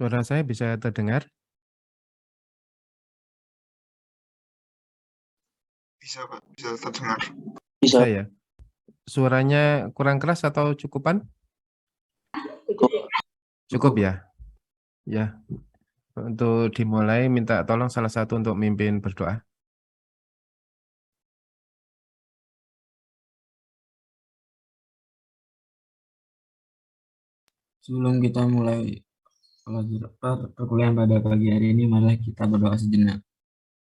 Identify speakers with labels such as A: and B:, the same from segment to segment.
A: Suara saya bisa terdengar?
B: Bisa, Pak. Bisa terdengar.
A: Bisa ya? Suaranya kurang keras atau cukupan? Cukup ya? Ya, untuk dimulai minta tolong salah satu untuk mimpin berdoa.
C: Sebelum kita mulai perkuliahan pada pagi hari ini, marilah kita berdoa sejenak.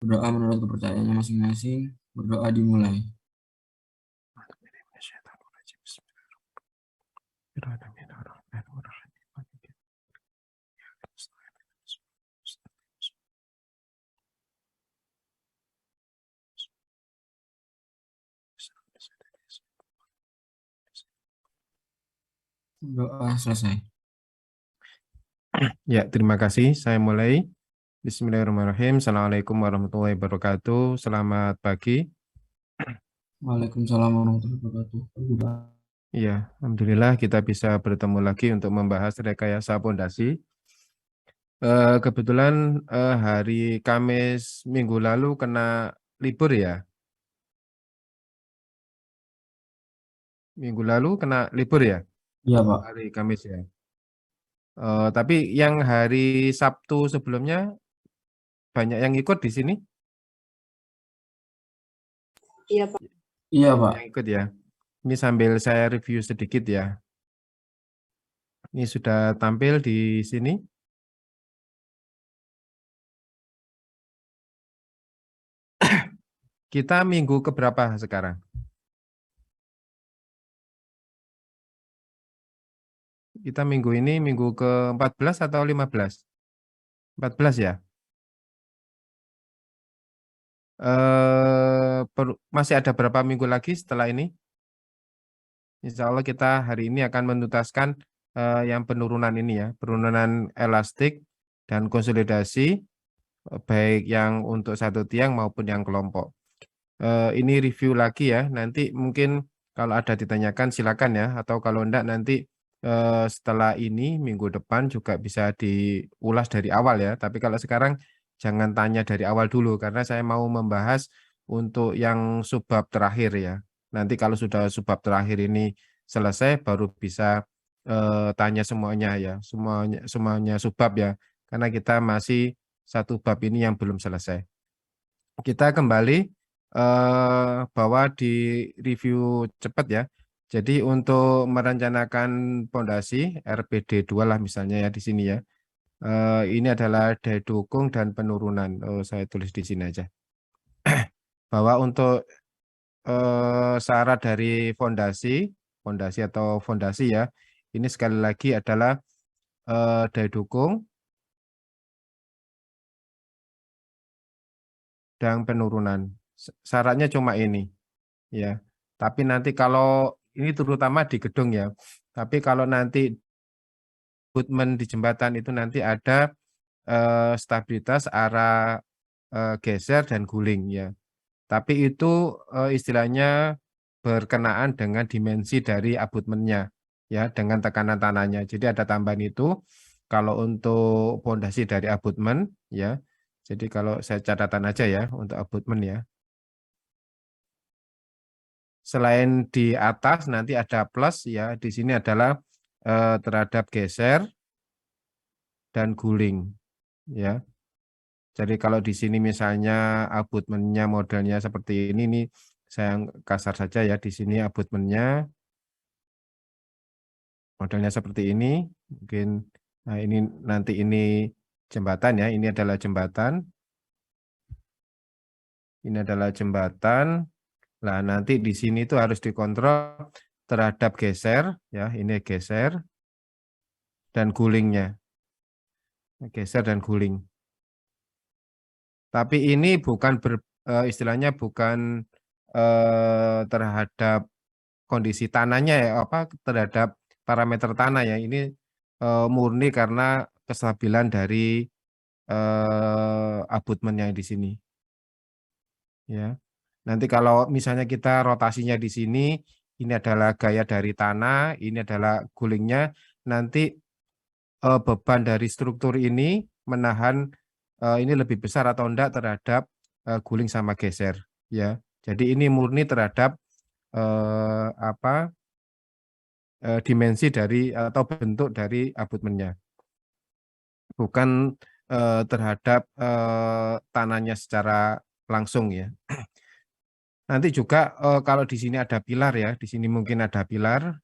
C: Berdoa menurut kepercayaannya masing-masing. Berdoa dimulai. Doa selesai.
A: Ya, terima kasih. Saya mulai. Bismillahirrahmanirrahim. Assalamualaikum warahmatullahi wabarakatuh. Selamat pagi.
C: Waalaikumsalam warahmatullahi wabarakatuh.
A: Ya, alhamdulillah kita bisa bertemu lagi untuk membahas rekayasa pondasi. Kebetulan hari Kamis minggu lalu kena libur ya. Minggu lalu kena libur ya,
C: Iya, Pak.
A: hari Kamis ya. Tapi yang hari Sabtu sebelumnya banyak yang ikut di sini?
D: Iya, Pak.
C: Iya, Pak.
A: Yang ikut ya. Ini sambil saya review sedikit ya. Ini sudah tampil di sini. Kita minggu keberapa sekarang? Kita minggu ini minggu ke-14 atau 15? 14 ya? Masih ada berapa minggu lagi setelah ini? Insya Allah kita hari ini akan menuntaskan yang penurunan ini ya, penurunan elastik dan konsolidasi, baik yang untuk satu tiang maupun yang kelompok. Ini review lagi ya, nanti mungkin kalau ada ditanyakan silakan ya, atau kalau enggak nanti setelah ini minggu depan juga bisa diulas dari awal ya, tapi kalau sekarang jangan tanya dari awal dulu, karena saya mau membahas untuk yang subbab terakhir ya. Nanti kalau sudah subbab terakhir ini selesai, baru bisa tanya semuanya ya, semuanya subbab ya, karena kita masih satu bab ini yang belum selesai. Kita kembali bahwa di review cepat ya. Jadi untuk merencanakan pondasi RPD 2 lah misalnya ya di sini ya. Ini adalah daya dukung dan penurunan. Saya tulis di sini aja. Bahwa untuk syarat dari fondasi atau fondasi ya. Ini sekali lagi adalah daya dukung dan penurunan. Syaratnya cuma ini ya. Tapi nanti kalau ini terutama di gedung ya. Tapi kalau nanti abutmen di jembatan itu nanti ada stabilitas arah geser dan guling ya. Tapi itu istilahnya berkenaan dengan dimensi dari abutmennya ya, dengan tekanan tanahnya. Jadi ada tambahan itu kalau untuk pondasi dari abutmen ya. Jadi kalau saya catatan aja ya untuk abutmen ya. Selain di atas nanti ada plus ya, di sini adalah terhadap geser dan guling ya. Jadi kalau di sini misalnya abutmennya modelnya seperti ini nih, saya kasar saja ya, di sini abutmennya modelnya seperti ini. Mungkin nah ini nanti ini jembatan ya, ini adalah jembatan. Ini adalah jembatan. Nah, nanti di sini itu harus dikontrol terhadap geser ya, ini geser dan gulingnya. Geser dan guling. Tapi ini bukan istilahnya bukan terhadap kondisi tanahnya ya, apa terhadap parameter tanah ya. Ini murni karena kestabilan dari abutmen yang di sini. Ya. Nanti kalau misalnya kita rotasinya di sini, ini adalah gaya dari tanah, ini adalah gulingnya, nanti beban dari struktur ini menahan ini lebih besar atau enggak terhadap guling sama geser, ya. Jadi ini murni terhadap dimensi dari atau bentuk dari abutmennya, bukan terhadap tanahnya secara langsung, ya. Nanti juga kalau di sini ada pilar, ya, di sini mungkin ada pilar,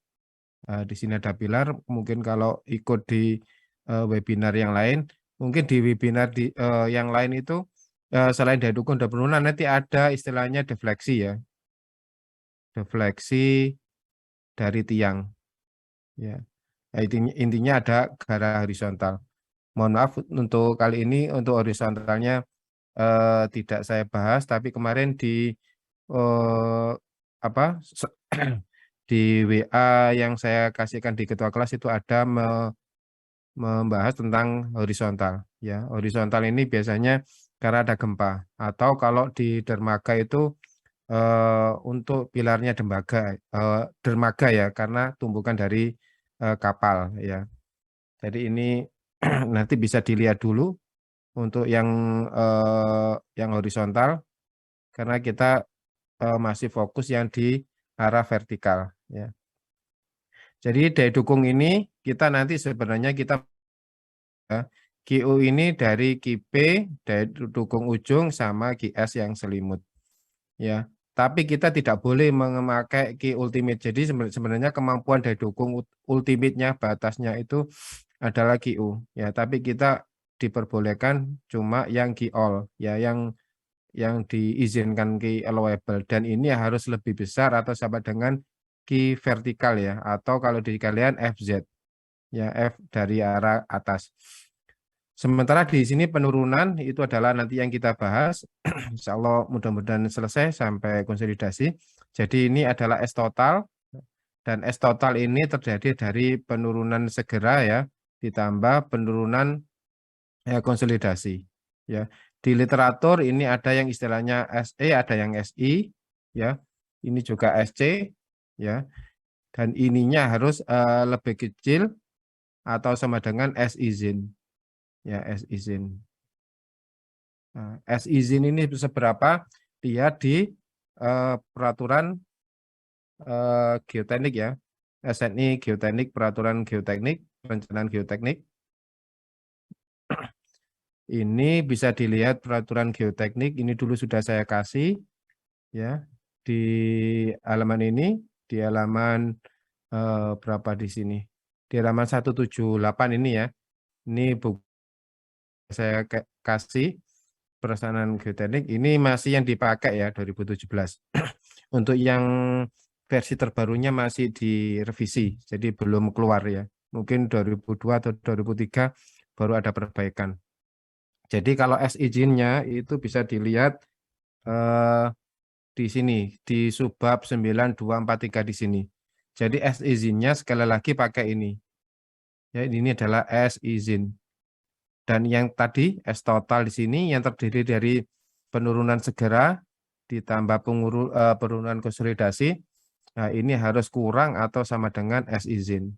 A: di sini ada pilar. Mungkin kalau ikut di webinar yang lain, mungkin di webinar yang lain itu selain dari dukung dan penurunan nanti ada istilahnya defleksi, ya, defleksi dari tiang, ya. Nah, intinya ada gara apa. Mohon maaf untuk kali ini untuk horizontalnya tidak saya bahas, tapi kemarin di apa di WA yang saya kasihkan di ketua kelas itu ada membahas tentang horizontal, ya. Horizontal ini biasanya karena ada gempa, atau kalau di dermaga itu untuk pilarnya dermaga, ya, karena tumbukan dari kapal, ya. Jadi ini nanti bisa dilihat dulu untuk yang horizontal, karena kita masih fokus yang di arah vertikal, ya. Jadi daya dukung ini kita nanti sebenarnya kita QU ini dari QP, daya dukung ujung, sama QS yang selimut, ya. Tapi kita tidak boleh memakai Q ultimate. Jadi sebenarnya kemampuan daya dukung ultimate-nya, batasnya itu adalah QU, ya. Tapi kita diperbolehkan cuma yang Q all, ya, yang diizinkan Q allowable, dan ini harus lebih besar atau sama dengan Q vertikal, ya, atau kalau di kalian FZ, ya, F dari arah atas. Sementara di sini penurunan itu adalah nanti yang kita bahas. Insya Allah mudah-mudahan selesai sampai konsolidasi. Jadi ini adalah S total, dan S total ini terjadi dari penurunan segera, ya, ditambah penurunan konsolidasi, ya. Di literatur ini ada yang istilahnya SE, ada yang SI, ya. Ini juga SC, ya. Dan ininya harus lebih kecil atau sama dengan S izin, ya, S izin. Nah, S izin ini seberapa? Lihat di peraturan geoteknik, ya. SNI geoteknik, peraturan geoteknik, perencanaan geoteknik. Ini bisa dilihat peraturan geoteknik, ini dulu sudah saya kasih, ya, di halaman ini, di halaman berapa di sini? Di halaman 178 ini, ya. Ini buku saya kasih perencanaan geoteknik, ini masih yang dipakai, ya, 2017. Untuk yang versi terbarunya masih direvisi, jadi belum keluar, ya. Mungkin 2002 atau 2003 baru ada perbaikan. Jadi kalau S izinnya itu bisa dilihat di sini, di subbab 9243 di sini. Jadi S izinnya sekali lagi pakai ini. Ya, ini adalah S izin. Dan yang tadi S total di sini yang terdiri dari penurunan segera ditambah penurunan konsolidasi. Nah, ini harus kurang atau sama dengan S izin.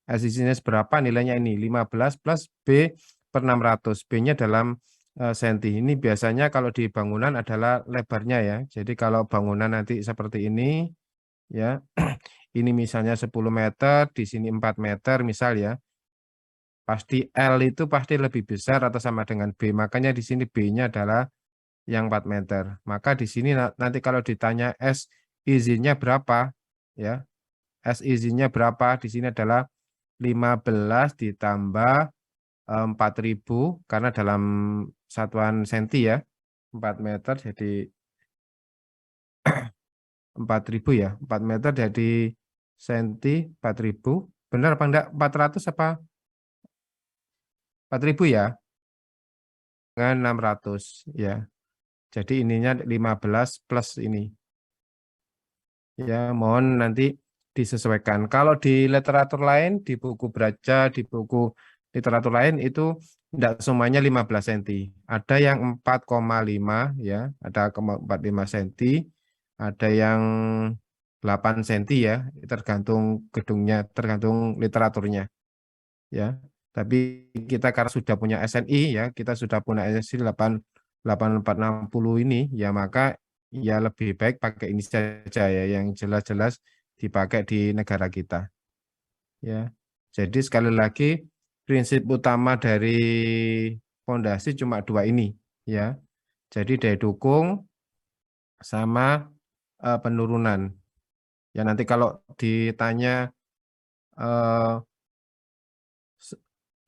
A: S izinnya seberapa nilainya ini? 15 plus B per 600. B-nya dalam senti. Ini biasanya kalau di bangunan adalah lebarnya, ya. Jadi kalau bangunan nanti seperti ini, ya. Ini misalnya 10 meter, di sini 4 meter misal, ya. Pasti L itu pasti lebih besar atau sama dengan B. Makanya di sini B-nya adalah yang 4 meter. Maka di sini nanti kalau ditanya S izinnya berapa, ya. S izinnya berapa? Di sini adalah 15 ditambah 4.000, karena dalam satuan senti, ya, 4 meter jadi 4.000, ya, 4 meter jadi senti 4.000, benar apa enggak? 400 apa 4.000, ya, dengan 600, ya. Jadi ininya 15 plus ini, ya. Mohon nanti disesuaikan. Kalau di literatur lain, di buku Braja, di buku literatur lain itu tidak semuanya 15 cm. Ada yang 4,5, ya, ada 4,45 cm, ada yang 8 cm, ya, tergantung gedungnya, tergantung literaturnya, ya. Tapi kita karena sudah punya SNI ya, kita sudah punya SNI 8460 ini ya, maka ya lebih baik pakai ini saja ya, yang jelas-jelas dipakai di negara kita. Ya. Jadi sekali lagi prinsip utama dari fondasi cuma dua ini ya. Jadi daya dukung sama penurunan. Ya nanti kalau ditanya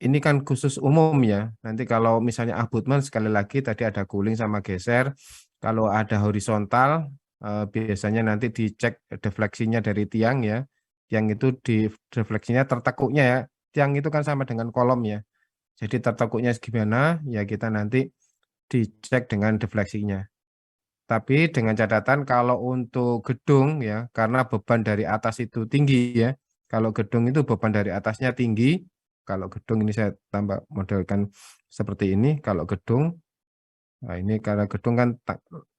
A: ini kan khusus umum ya. Nanti kalau misalnya abutmen sekali lagi tadi ada guling sama geser. Kalau ada horizontal biasanya nanti dicek defleksinya dari tiang ya. Tiang itu di defleksinya tertekuknya ya. Tiang itu kan sama dengan kolom ya. Jadi tertekuknya gimana ya kita nanti dicek dengan defleksinya. Tapi dengan catatan kalau untuk gedung ya, karena beban dari atas itu tinggi ya. Kalau gedung itu beban dari atasnya tinggi. Kalau gedung ini saya tambah modelkan seperti ini. Kalau gedung, nah ini karena gedung kan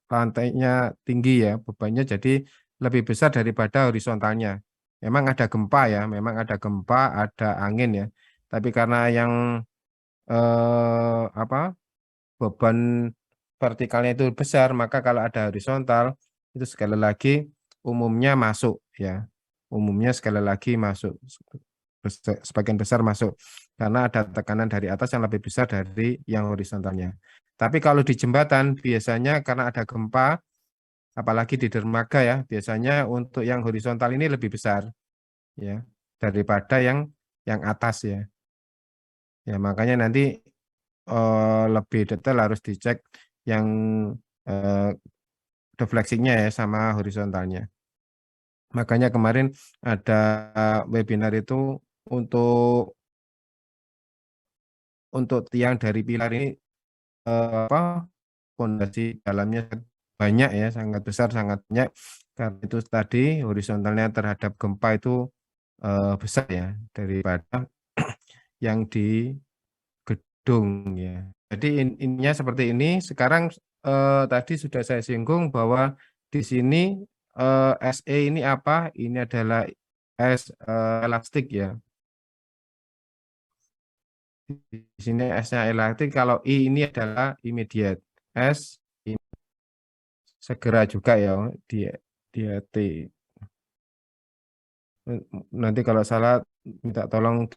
A: lantainya tinggi ya, bebannya jadi lebih besar daripada horizontalnya. Memang ada gempa ya, memang ada gempa, ada angin ya. Tapi karena yang beban vertikalnya itu besar, maka kalau ada horizontal itu sekali lagi umumnya masuk ya. Umumnya sekali lagi masuk, sebagian besar masuk karena ada tekanan dari atas yang lebih besar dari yang horizontalnya. Tapi kalau di jembatan biasanya karena ada gempa, apalagi di dermaga ya, biasanya untuk yang horizontal ini lebih besar ya daripada yang atas ya. Ya makanya nanti lebih detail harus dicek yang defleksinya ya sama horizontalnya. Makanya kemarin ada webinar itu untuk tiang dari pilar ini fondasi dalamnya banyak ya, sangat besar, sangat banyak. Karena itu tadi horizontalnya terhadap gempa itu besar ya daripada yang di gedung ya. Jadi intinya seperti ini. Sekarang tadi sudah saya singgung bahwa di sini SE ini apa? Ini adalah elastik ya. Di sini S-nya elastik. Kalau I ini adalah immediate. S ini segera juga ya dia T. Nanti kalau salah minta tolong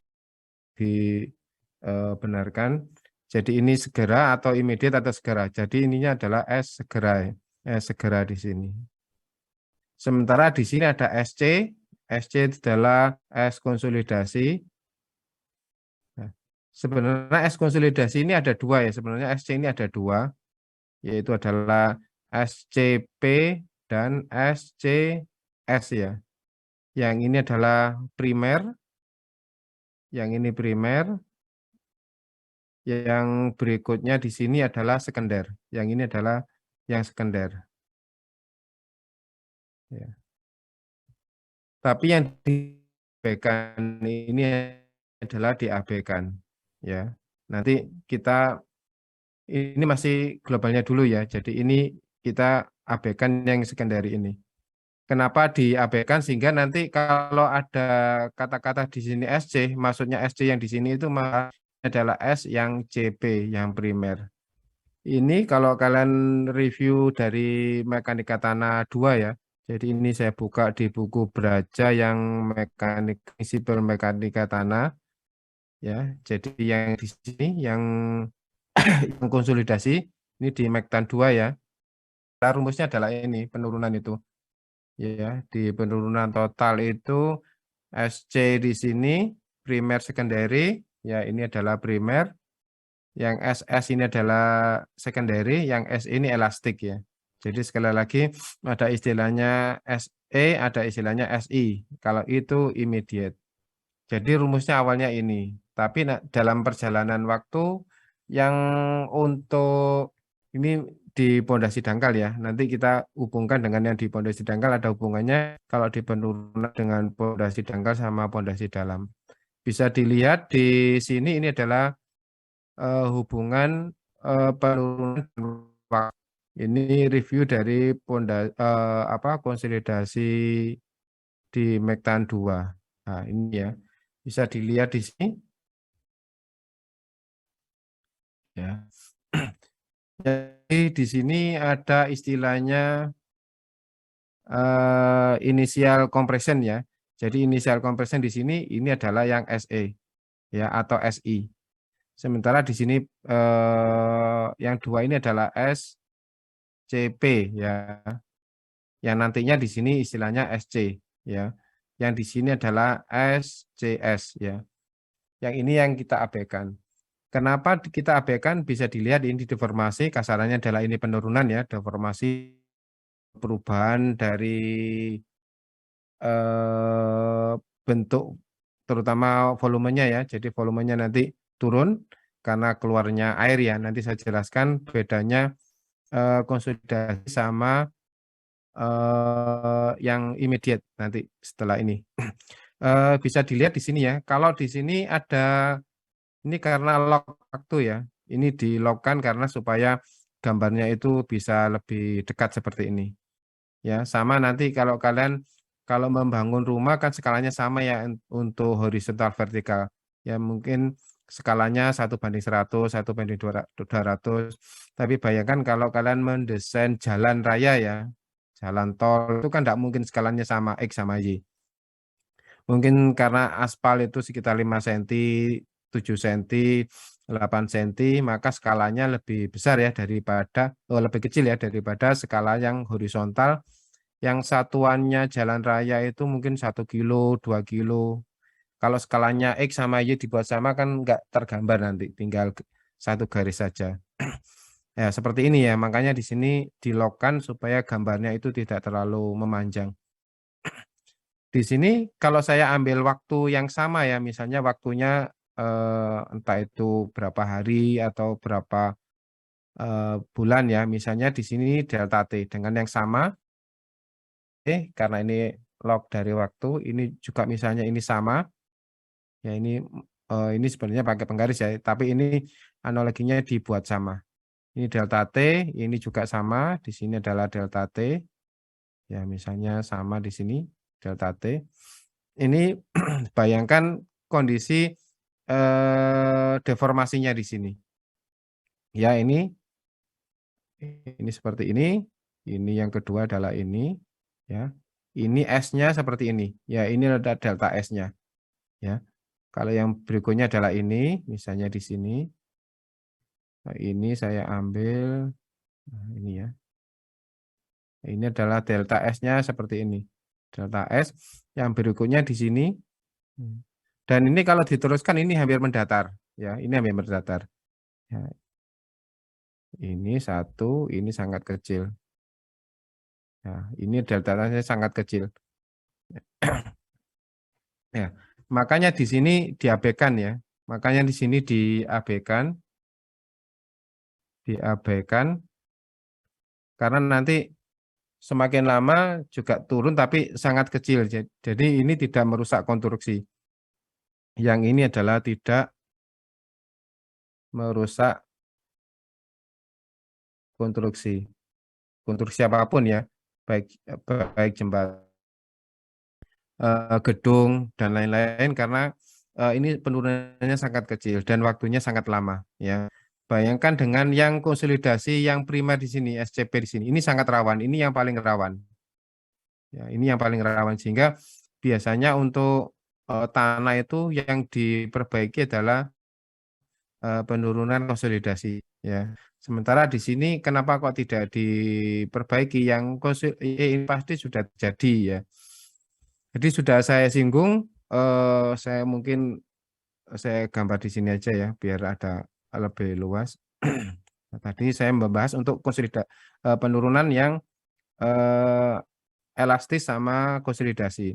A: dibenarkan. Jadi ini segera atau immediate atau segera. Jadi ininya adalah S segera, S segera di sini. Sementara di sini ada SC, SC adalah S konsolidasi. Nah, sebenarnya S konsolidasi ini ada dua ya. Sebenarnya SC ini ada dua, yaitu adalah SCP dan SCS ya. Yang ini adalah primer, yang ini primer. Yang berikutnya di sini adalah sekunder. Yang ini adalah yang sekunder. Ya. Tapi yang diabaikan ini adalah diabaikan. Ya. Nanti kita ini masih globalnya dulu ya. Jadi ini kita abaikan yang sekunderi ini. Kenapa diabaikan? Sehingga nanti kalau ada kata-kata di sini SC, maksudnya SC yang di sini itu adalah S yang CP, yang primer. Ini kalau kalian review dari Mekanika Tanah 2 ya. Jadi ini saya buka di buku Braja yang prinsipal mekanika tanah ya. Jadi yang di sini yang konsolidasi ini di Mektan 2 ya. Rumusnya adalah ini penurunan itu. Ya, di penurunan total itu SC di sini primer secondary ya, ini adalah primer. Yang SS ini adalah secondary, yang S ini elastik ya. Jadi sekali lagi ada istilahnya SE, ada istilahnya SI. Kalau itu immediate. Jadi rumusnya awalnya ini. Tapi dalam perjalanan waktu yang untuk ini di pondasi dangkal ya. Nanti kita hubungkan dengan yang di pondasi dangkal ada hubungannya kalau di penurunan dengan pondasi dangkal sama pondasi dalam. Bisa dilihat di sini ini adalah hubungan penurunan waktu. Ini review dari konsolidasi di Mektan 2. Nah, ini ya. Bisa dilihat di sini. ya. Jadi di sini ada istilahnya initial compression ya. Jadi initial compression di sini ini adalah yang SE ya atau SI. Sementara di sini yang dua ini adalah SCP ya. Yang nantinya di sini istilahnya SC ya. Yang di sini adalah SCS ya. Yang ini yang kita abaikan. Kenapa kita abaikan? Bisa dilihat ini deformasi, kasarannya adalah ini penurunan ya, deformasi perubahan dari bentuk terutama volumenya ya. Jadi volumenya nanti turun karena keluarnya air ya. Nanti saya jelaskan bedanya konsolidasi sama yang immediate nanti setelah ini. Bisa dilihat di sini ya. Kalau di sini ada ini karena lock waktu ya. Ini di-lock-kan karena supaya gambarnya itu bisa lebih dekat seperti ini. Ya, sama nanti kalau kalian kalau membangun rumah kan skalanya sama ya untuk horizontal vertikal. Ya mungkin skalanya 1:100, 1:200. Tapi bayangkan kalau kalian mendesain jalan raya ya, jalan tol itu kan tidak mungkin skalanya sama X sama Y. Mungkin karena aspal itu sekitar 5 cm, 7 cm, 8 cm, maka skalanya lebih besar ya daripada, lebih kecil ya daripada skala yang horizontal, yang satuannya jalan raya itu mungkin 1 kilo, 2 kilo. Kalau skalanya X sama Y dibuat sama kan nggak tergambar nanti, tinggal satu garis saja. Ya, seperti ini ya, makanya di sini di-lock-kan supaya gambarnya itu tidak terlalu memanjang. Di sini kalau saya ambil waktu yang sama ya, misalnya waktunya entah itu berapa hari atau berapa bulan ya, misalnya di sini delta T dengan yang sama, karena ini log dari waktu, ini juga misalnya ini sama, ya ini sebenarnya pakai penggaris ya, tapi ini analoginya dibuat sama. Ini delta T, ini juga sama, di sini adalah delta T, ya misalnya sama di sini delta T. Ini bayangkan kondisi deformasinya di sini. Ya ini seperti ini yang kedua adalah ini, ya. Ini S-nya seperti ini, ya ini ada delta S-nya, ya. Kalau yang berikutnya adalah ini, misalnya di sini. Nah, ini saya ambil, nah ini ya. Ini adalah delta S-nya seperti ini. Delta S, yang berikutnya di sini. Dan ini kalau diteruskan ini hampir mendatar, ya. Ini hampir mendatar. Ya. Ini satu, ini sangat kecil. Ya, ini deltanya sangat kecil. Ya, makanya di sini diabaikan ya. Makanya di sini diabaikan karena nanti semakin lama juga turun tapi sangat kecil. Jadi ini tidak merusak konstruksi. Yang ini adalah tidak merusak konstruksi apapun ya, baik jembatan, gedung dan lain-lain, karena ini penurunannya sangat kecil dan waktunya sangat lama ya. Bayangkan dengan yang konsolidasi yang primer di sini, SCP di sini, ini sangat rawan, ini yang paling rawan. Ya, ini yang paling rawan, sehingga biasanya untuk tanah itu yang diperbaiki adalah penurunan konsolidasi ya. Sementara di sini kenapa kok tidak diperbaiki, yang ini pasti sudah terjadi ya. Jadi sudah saya singgung, saya mungkin saya gambar di sini aja ya biar ada lebih luas. Tadi saya membahas untuk penurunan yang elastis sama konsolidasi.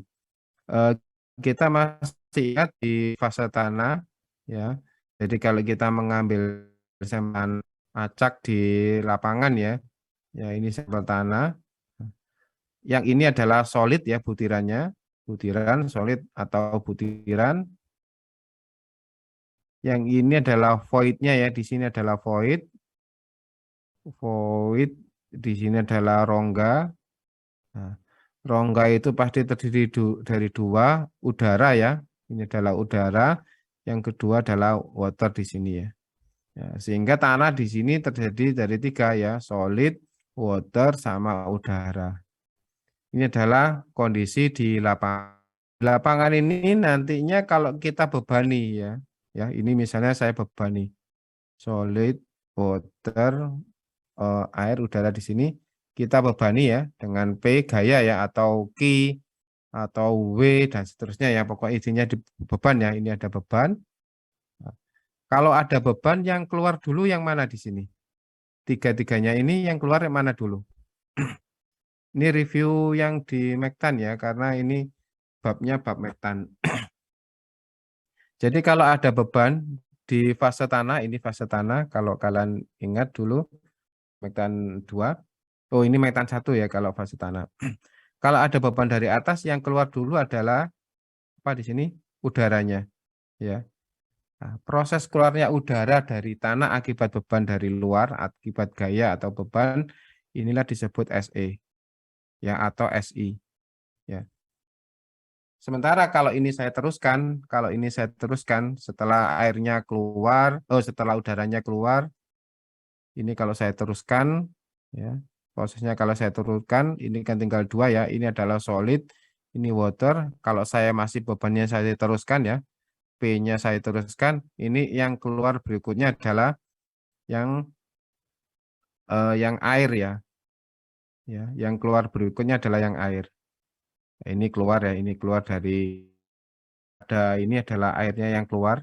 A: Kita masih ingat di fase tanah ya. Jadi kalau kita mengambil sampel acak di lapangan ya, ini sampel tanah. Yang ini adalah solid ya butirannya, butiran solid atau butiran. Yang ini adalah void-nya ya, di sini adalah void. Void di sini adalah rongga. Nah, rongga itu pasti terdiri dari dua, udara ya. Ini adalah udara. Yang kedua adalah water di sini ya. Ya, sehingga tanah di sini terjadi dari 3 ya, solid, water, sama udara. Ini adalah kondisi di lapangan. Di lapangan ini nantinya kalau kita bebani ya ini misalnya saya bebani solid, water, air, udara di sini kita bebani ya dengan P gaya ya atau Q atau W dan seterusnya ya pokoknya intinya di beban ya ini ada beban. Nah, kalau ada beban yang keluar dulu yang mana di sini? Tiga-tiganya ini yang keluar yang mana dulu? Ini review yang di Mektan ya karena ini babnya bab Mektan. Jadi kalau ada beban di fase tanah, ini fase tanah kalau kalian ingat dulu Mektan 2. Oh, ini Mektan 1 ya kalau fase tanah. Kalau ada beban dari atas yang keluar dulu adalah apa di sini? Udaranya ya. Nah, proses keluarnya udara dari tanah akibat beban dari luar, akibat gaya atau beban, inilah disebut SE ya atau SI ya. Sementara kalau ini saya teruskan setelah airnya keluar, setelah udaranya keluar, ini kalau saya teruskan ya. Prosesnya kalau saya teruskan, ini kan tinggal 2 ya. Ini adalah solid, ini water. Kalau saya masih bebannya saya teruskan ya, P-nya saya teruskan, ini yang keluar berikutnya adalah yang air ya. Ya, yang keluar berikutnya adalah yang air. Nah, ini keluar ya, ini keluar dari ini adalah airnya yang keluar.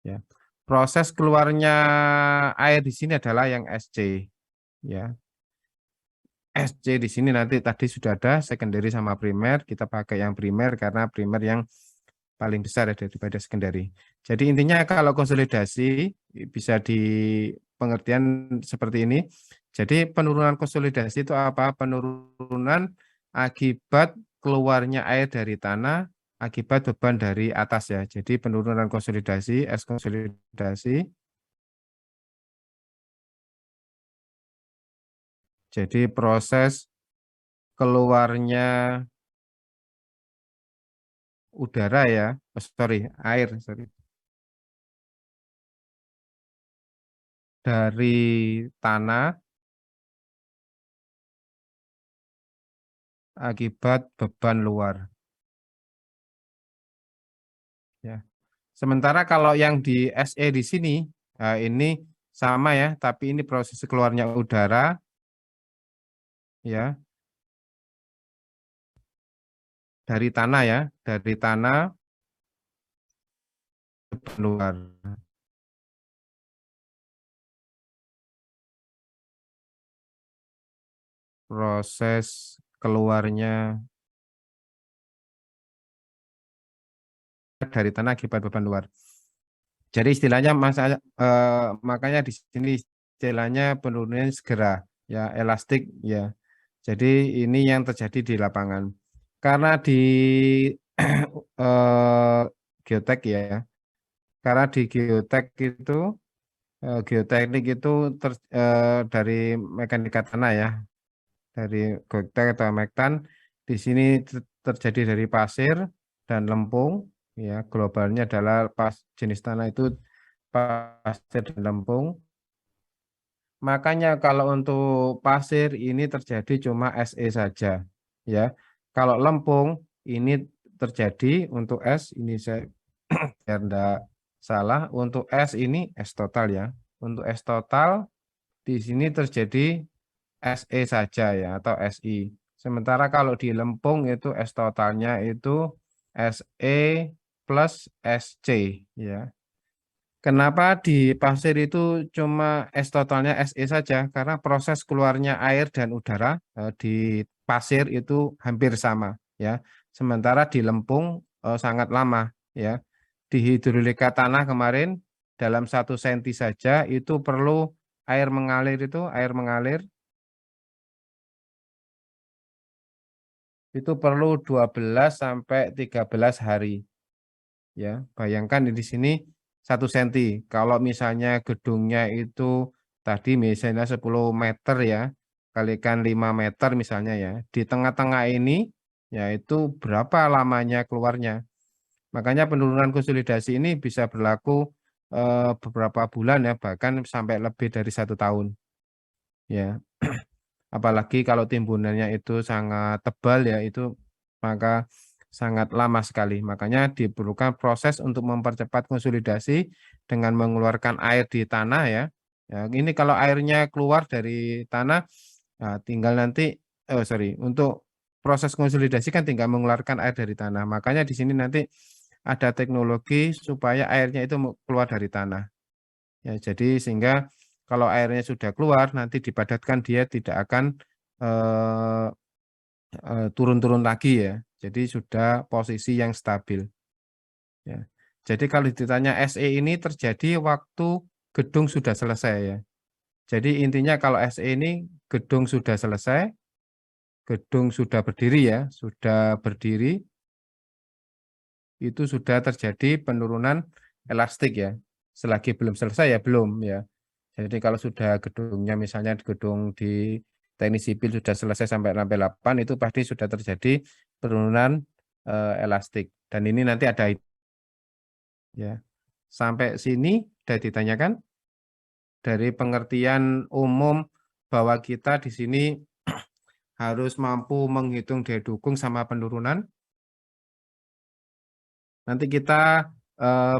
A: Ya. Proses keluarnya air di sini adalah yang SC ya. SC di sini nanti tadi sudah ada secondary sama primer, kita pakai yang primer karena primer yang paling besar ya daripada secondary. Jadi intinya kalau konsolidasi bisa di pengertian seperti ini. Jadi penurunan konsolidasi itu apa? Penurunan akibat keluarnya air dari tanah akibat beban dari atas ya. Jadi penurunan konsolidasi, S konsolidasi. Jadi proses keluarnya udara ya, air, dari tanah akibat beban luar. Ya. Sementara kalau yang di SE di sini, ini sama ya, tapi ini proses keluarnya udara, ya, dari tanah ya, dari tanah beban luar. Proses keluarnya dari tanah akibat beban luar. Jadi istilahnya makanya di sini istilahnya penurunan segera ya elastik ya. Jadi ini yang terjadi di lapangan. Karena di geotek ya. Karena di geotek itu geoteknik itu dari mekanika tanah ya. Dari geotek atau Mektan di sini terjadi dari pasir dan lempung ya. Globalnya adalah jenis tanah itu pasir dan lempung. Makanya kalau untuk pasir ini terjadi cuma SE saja ya. Kalau lempung ini terjadi untuk S ini saya biar enggak salah, untuk S ini S total ya. Untuk S total di sini terjadi SE saja ya atau SI. Sementara kalau di lempung itu S totalnya itu SE plus SC ya. Kenapa di pasir itu cuma S totalnya SE saja? Karena proses keluarnya air dan udara di pasir itu hampir sama ya. Sementara di lempung sangat lama ya. Di hidrolika tanah kemarin dalam 1 cm saja itu perlu air mengalir itu perlu 12 sampai 13 hari. Ya, bayangkan di sini 1 cm. Kalau misalnya gedungnya itu tadi misalnya 10 meter ya, kalikan 5 meter misalnya ya. Di tengah-tengah ini yaitu berapa lamanya keluarnya. Makanya penurunan konsolidasi ini bisa berlaku beberapa bulan ya, bahkan sampai lebih dari 1 tahun ya. Apalagi kalau timbunannya itu sangat tebal ya, itu maka sangat lama sekali. Makanya diperlukan proses untuk mempercepat konsolidasi dengan mengeluarkan air di tanah ya. Ya, ini kalau airnya keluar dari tanah, nah, tinggal nanti, untuk proses konsolidasi kan tinggal mengeluarkan air dari tanah. Makanya di sini nanti ada teknologi supaya airnya itu keluar dari tanah. Ya, jadi sehingga kalau airnya sudah keluar, nanti dipadatkan dia tidak akan eh, turun-turun lagi ya. Jadi sudah posisi yang stabil. Ya. Jadi kalau ditanya SE ini terjadi waktu gedung sudah selesai ya. Jadi intinya kalau SE ini gedung sudah selesai, gedung sudah berdiri ya, sudah berdiri, itu sudah terjadi penurunan elastik ya. Selagi belum selesai ya belum ya. Jadi kalau sudah gedungnya misalnya gedung di teknik sipil sudah selesai sampai lantai 8 itu pasti sudah terjadi penurunan elastik. Dan ini nanti ada ya. Sampai sini sudah ditanyakan dari pengertian umum bahwa kita di sini harus mampu menghitung daya dukung sama penurunan. Nanti kita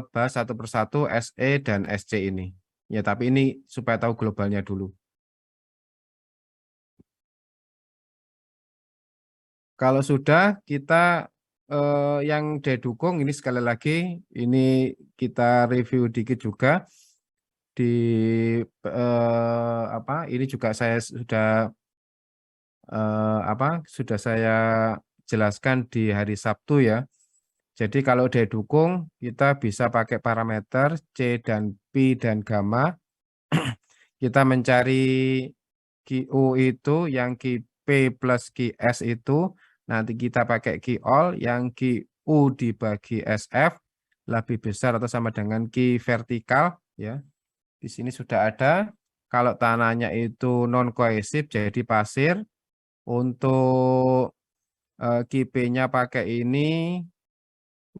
A: bahas satu persatu SE dan SC ini. Ya, tapi ini supaya tahu globalnya dulu. Kalau sudah kita yang daya dukung ini sekali lagi ini kita review dikit juga di ini juga saya sudah saya jelaskan di hari Sabtu ya. Jadi kalau daya dukung kita bisa pakai parameter C dan P dan gamma. Kita mencari QO itu yang QP plus QS itu nanti kita pakai QAll yang QU dibagi SF lebih besar atau sama dengan Q vertikal ya. Di sini sudah ada. Kalau tanahnya itu non kohesif jadi pasir. Untuk QP-nya pakai ini,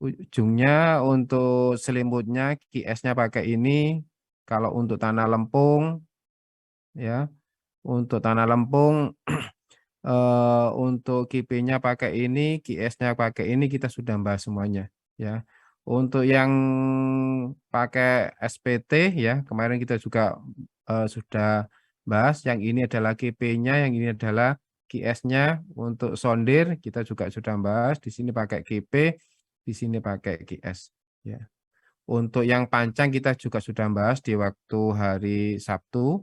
A: ujungnya untuk selimutnya QS-nya pakai ini. Kalau untuk tanah lempung ya, untuk tanah lempung untuk QP-nya pakai ini, QS-nya pakai ini, kita sudah bahas semuanya ya. Untuk yang pakai SPT ya, kemarin kita juga sudah bahas. Yang ini adalah QP-nya, yang ini adalah QS-nya. Untuk sondir kita juga sudah bahas. Di sini pakai QP, di sini pakai QS ya. Untuk yang pancang kita juga sudah bahas di waktu hari Sabtu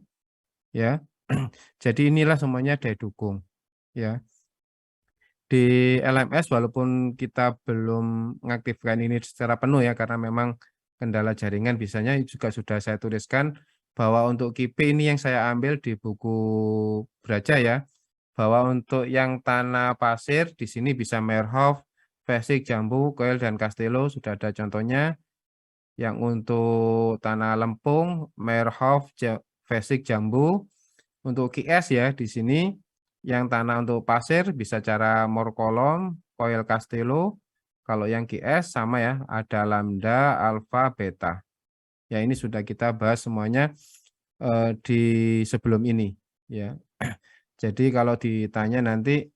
A: ya. Jadi inilah semuanya daya dukung ya. Di LMS walaupun kita belum mengaktifkan ini secara penuh ya karena memang kendala jaringan bisanya juga sudah saya tuliskan bahwa untuk KIP ini yang saya ambil di buku Braja ya, bahwa untuk yang tanah pasir di sini bisa Meyerhof, Fesik, Jambu, Koil dan Castello sudah ada contohnya. Yang untuk tanah lempung Meyerhof, Fesik, Jambu. Untuk QS ya di sini yang tanah untuk pasir bisa cara Morkolom, Koil Castello. Kalau yang QS sama ya, ada lambda, alfa, beta. Ya ini sudah kita bahas semuanya di sebelum ini ya. Jadi kalau ditanya nanti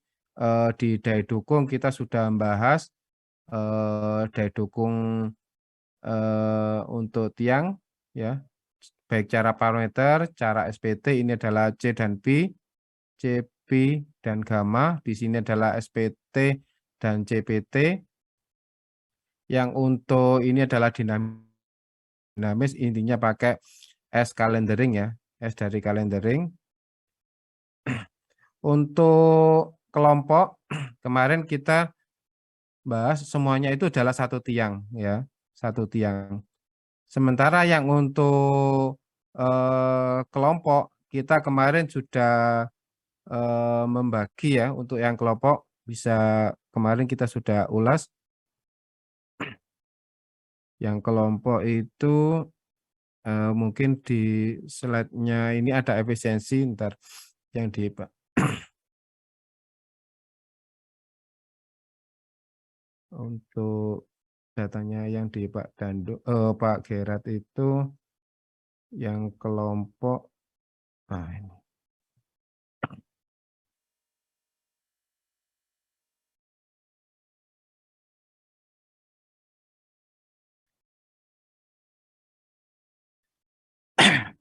A: di daya dukung kita sudah membahas daya dukung untuk tiang ya. Baik cara parameter, cara SPT ini adalah C dan P, CP dan gamma, di sini adalah SPT dan CPT. Yang untuk ini adalah dinamis, intinya pakai S calendering ya, S dari calendering. Untuk kelompok, kemarin kita bahas semuanya itu adalah satu tiang ya, satu tiang. Sementara yang untuk kelompok, kita kemarin sudah membagi ya untuk yang kelompok bisa kemarin kita sudah ulas yang kelompok itu mungkin di slide-nya ini ada efisiensi ntar yang di untuk datanya yang di Pak Pak Gerard itu yang kelompok ini.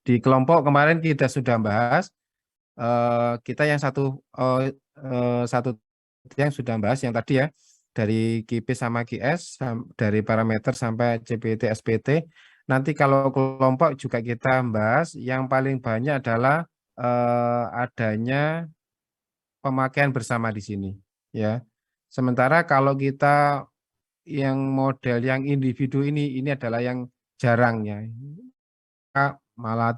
A: Di kelompok kemarin kita sudah bahas, kita yang satu yang sudah bahas yang tadi ya, dari QP sama QS, dari parameter sampai CPT, SPT. Nanti kalau kelompok juga kita bahas, yang paling banyak adalah adanya pemakaian bersama di sini, ya. Sementara kalau kita yang model yang individu ini adalah yang jarang ya, malah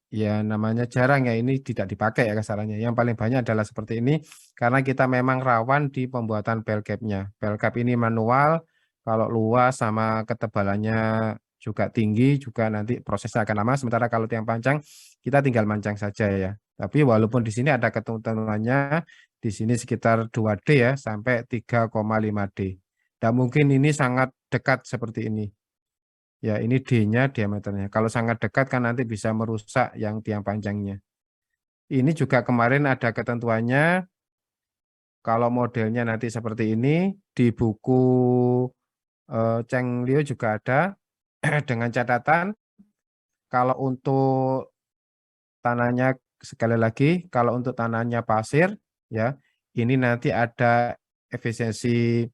A: ya namanya jarang ya, ini tidak dipakai ya kasarannya. Yang paling banyak adalah seperti ini karena kita memang rawan di pembuatan pelcap-nya. Pelcap ini manual, kalau luas sama ketebalannya juga tinggi, juga nanti prosesnya akan lama. Sementara kalau tiang panjang kita tinggal mancang saja ya. Tapi walaupun di sini ada ketentuannya, di sini sekitar 2D ya sampai 3,5D. Dan mungkin ini sangat dekat seperti ini. Ya, ini D-nya diameternya. Kalau sangat dekat kan nanti bisa merusak yang tiang panjangnya. Ini juga kemarin ada ketentuannya, kalau modelnya nanti seperti ini, di buku Cheng Liu juga ada, dengan catatan, kalau untuk tanahnya, sekali lagi, kalau untuk tanahnya pasir, ya, ini nanti ada efisiensi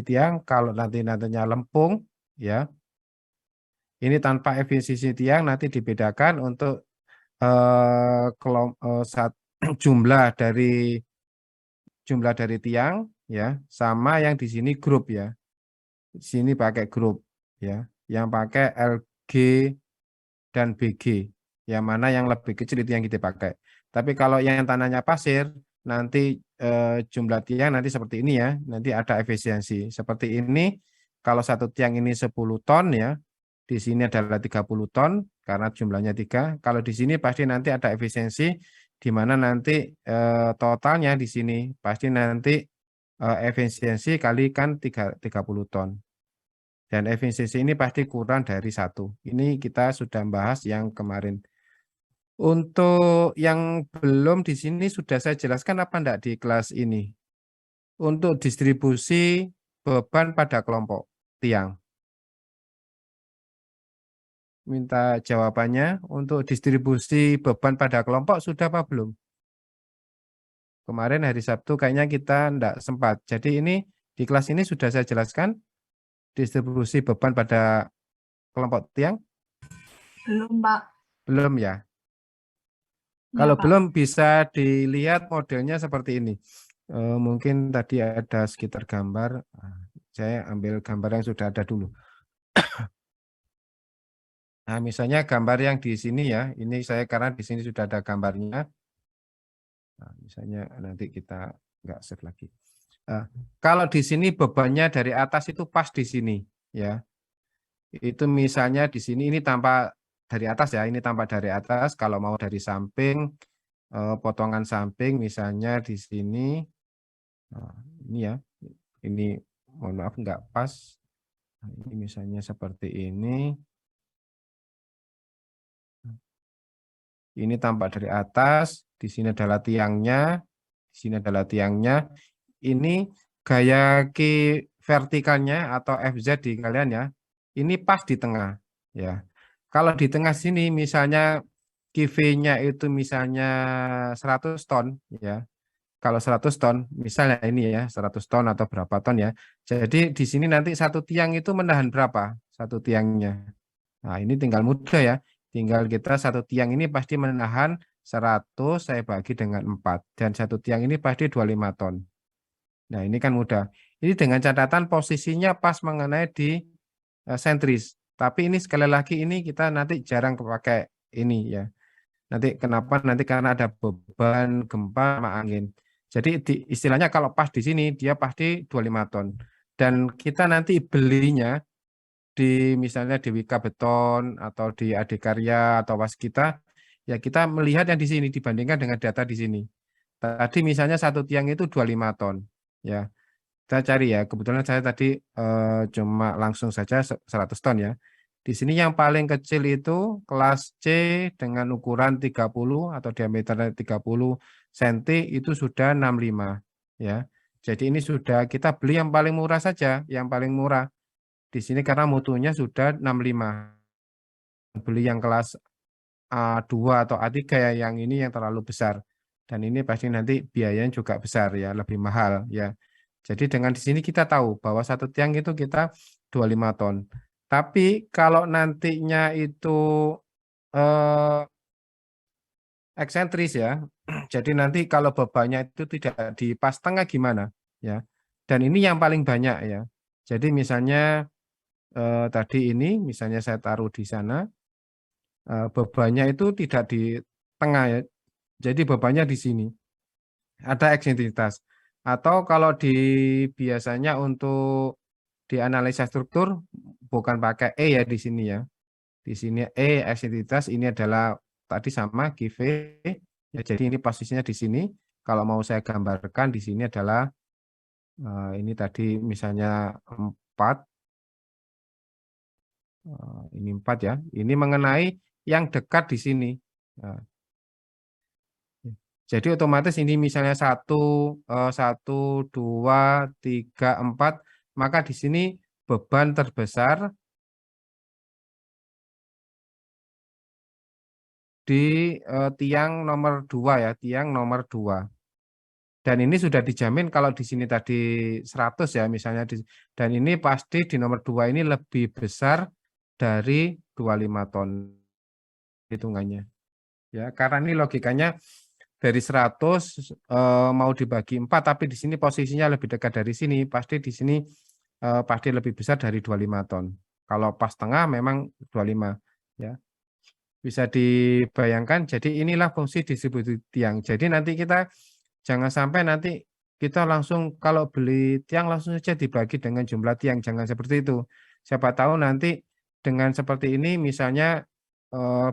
A: tiang, kalau nantinya lempung, ya, ini tanpa efisiensi tiang nanti dibedakan untuk jumlah dari tiang ya, sama yang di sini grup ya. Di sini pakai grup ya, yang pakai LG dan BG. Yang mana yang lebih kecil itu yang kita pakai. Tapi kalau yang tanahnya pasir, nanti jumlah tiang nanti seperti ini ya, nanti ada efisiensi. Seperti ini, kalau satu tiang ini 10 ton ya, di sini adalah 30 ton karena jumlahnya 3. Kalau di sini pasti nanti ada efisiensi di mana nanti totalnya di sini pasti nanti efisiensi kalikan 30 ton. Dan efisiensi ini pasti kurang dari 1. Ini kita sudah bahas yang kemarin. Untuk yang belum di sini sudah saya jelaskan apa enggak di kelas ini? Untuk distribusi beban pada kelompok tiang. Minta jawabannya untuk distribusi beban pada kelompok sudah apa belum? Kemarin hari Sabtu kayaknya kita enggak sempat. Jadi ini di kelas ini sudah saya jelaskan distribusi beban pada kelompok tiang?
D: Belum, Pak.
A: Belum ya?
D: Ya,
A: Kalau
D: Pak.
A: belum bisa dilihat modelnya seperti ini. Mungkin tadi ada sekitar gambar. Saya ambil gambar yang sudah ada dulu. Nah, misalnya gambar yang di sini ya. Ini saya karena di sini sudah ada gambarnya. Nah, misalnya nanti kita nggak save lagi. Kalau di sini bebannya dari atas itu pas di sini ya. Itu misalnya di sini ini tanpa dari atas ya. Ini tanpa dari atas. Kalau mau dari samping, potongan samping misalnya di sini. Nah, ini ya, ini mohon maaf nggak pas. Nah, ini misalnya seperti ini. Ini tampak dari atas, di sini adalah tiangnya, di sini adalah tiangnya. Ini gaya vertikalnya atau FZ di kalian ya. Ini pas di tengah ya. Kalau di tengah sini misalnya QV-nya itu misalnya 100 ton ya. Kalau 100 ton, misalnya ini ya, 100 ton atau berapa ton ya. Jadi di sini nanti satu tiang itu menahan berapa? Satu tiangnya. Nah, ini tinggal mudah ya. Tinggal kita satu tiang ini pasti menahan 100 saya bagi dengan 4. Dan satu tiang ini pasti 25 ton. Nah, ini kan mudah. Ini dengan catatan posisinya pas mengenai di sentris. Tapi ini sekali lagi ini kita nanti jarang pakai ini ya. Nanti kenapa? Nanti karena ada beban, gempa, sama angin. Jadi istilahnya kalau pas di sini dia pasti 25 ton. Dan kita nanti belinya di misalnya di Wika Beton atau di Adikarya atau Waskita, ya kita melihat yang di sini dibandingkan dengan data di sini. Tadi misalnya satu tiang itu 25 ton. Ya. kita cari ya. Kebetulan saya tadi cuma langsung saja 100 ton ya. Di sini yang paling kecil itu kelas C dengan ukuran 30 atau diameternya 30 cm itu sudah 65 ya. Jadi ini sudah kita beli yang paling murah saja, yang paling murah. Di sini karena mutunya sudah 65. Beli yang kelas A2 atau A3 ya, yang ini yang terlalu besar. Dan ini pasti nanti biayanya juga besar ya, lebih mahal ya. Jadi dengan di sini kita tahu bahwa satu tiang itu kita 25 ton. Tapi kalau nantinya itu eksentris ya, jadi nanti kalau bebannya itu tidak di pas tengah gimana ya. Dan ini yang paling banyak ya. Jadi misalnya tadi ini, misalnya saya taruh di sana, bebannya itu tidak di tengah ya. Jadi bebannya di sini. Ada eksentrisitas. Atau kalau biasanya untuk di analisa struktur bukan pakai E ya di sini ya. Di sini E eksentrisitas, ini adalah tadi sama GV ya, jadi ini posisinya di sini. Kalau mau saya gambarkan di sini adalah ini tadi misalnya 4, ini 4 ya. Ini mengenai yang dekat di sini. Nah, jadi otomatis ini misalnya 1, 2, 3, 4, maka di sini beban terbesar di tiang nomor 2 ya, tiang nomor 2. Dan ini sudah dijamin kalau di sini tadi 100 ya misalnya, dan ini pasti di nomor 2 ini lebih besar dari 25 ton hitungannya. Ya, karena ini logikanya dari 100 mau dibagi 4, tapi di sini posisinya lebih dekat dari sini, pasti di sini pasti lebih besar dari 25 ton. Kalau pas tengah memang 25 ya. Bisa dibayangkan, jadi inilah fungsi distribusi tiang. Jadi nanti kita jangan sampai nanti kita langsung kalau beli tiang langsung saja dibagi dengan jumlah tiang, jangan seperti itu. Siapa tahu nanti dengan seperti ini misalnya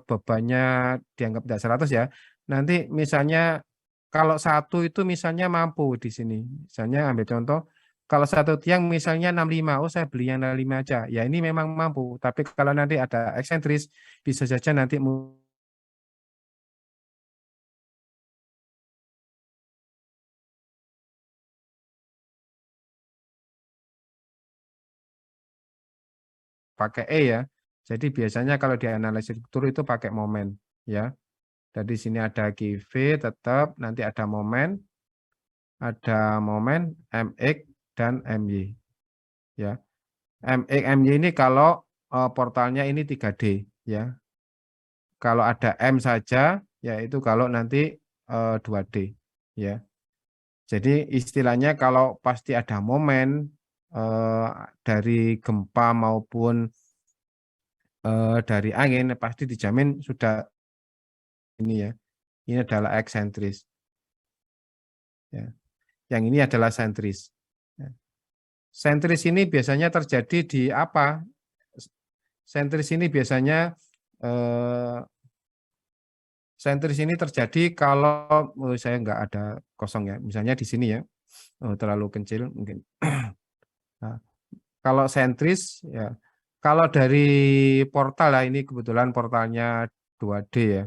A: bebannya dianggap tidak 100 ya. Nanti misalnya kalau satu itu misalnya mampu di sini. Misalnya ambil contoh, kalau satu tiang misalnya 65, oh saya beli yang 65 aja. Ya ini memang mampu, tapi kalau nanti ada eksentris bisa saja nanti pakai E ya. Jadi biasanya kalau di analisis struktur itu pakai momen ya. Jadi sini ada GV tetap, nanti ada momen MX dan MY ya. MX MY ini kalau portalnya ini 3D ya. Kalau ada M saja yaitu kalau nanti 2D ya. Jadi istilahnya kalau pasti ada momen dari gempa maupun dari angin pasti dijamin sudah ini ya. Ini adalah eksentris. Ya. Yang ini adalah sentris. Ya. Sentris ini biasanya terjadi di apa? Sentris ini biasanya sentris ini terjadi kalau saya nggak ada kosong ya. Misalnya di sini ya. Terlalu kecil mungkin. Nah, kalau sentris ya. Kalau dari portal ya, ini kebetulan portalnya 2D ya.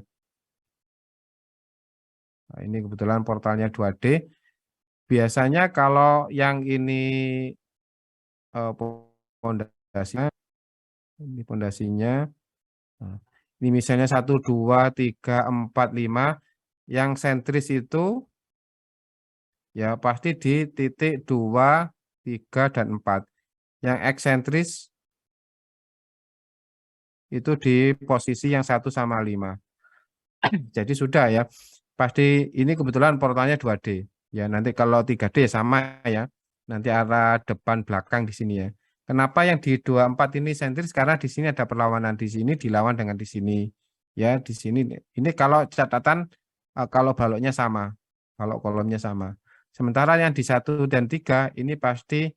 A: Nah, ini kebetulan portalnya 2D. Biasanya kalau yang ini pondasinya, ini pondasinya. Nah, ini misalnya 1, 2, 3, 4, 5. Yang sentris itu ya pasti di titik 2, 3, dan 4. Yang eksentris itu di posisi yang 1 sama 5. Jadi sudah ya, pasti ini kebetulan portalnya 2D. Ya nanti kalau 3D sama ya, nanti arah depan belakang di sini ya. Kenapa yang di 24 ini sentris? Karena di sini ada perlawanan, di sini dilawan dengan di sini. Ya, di sini. Ini kalau catatan kalau baloknya sama, kalau kolomnya sama. Sementara yang di 1 dan 3 ini pasti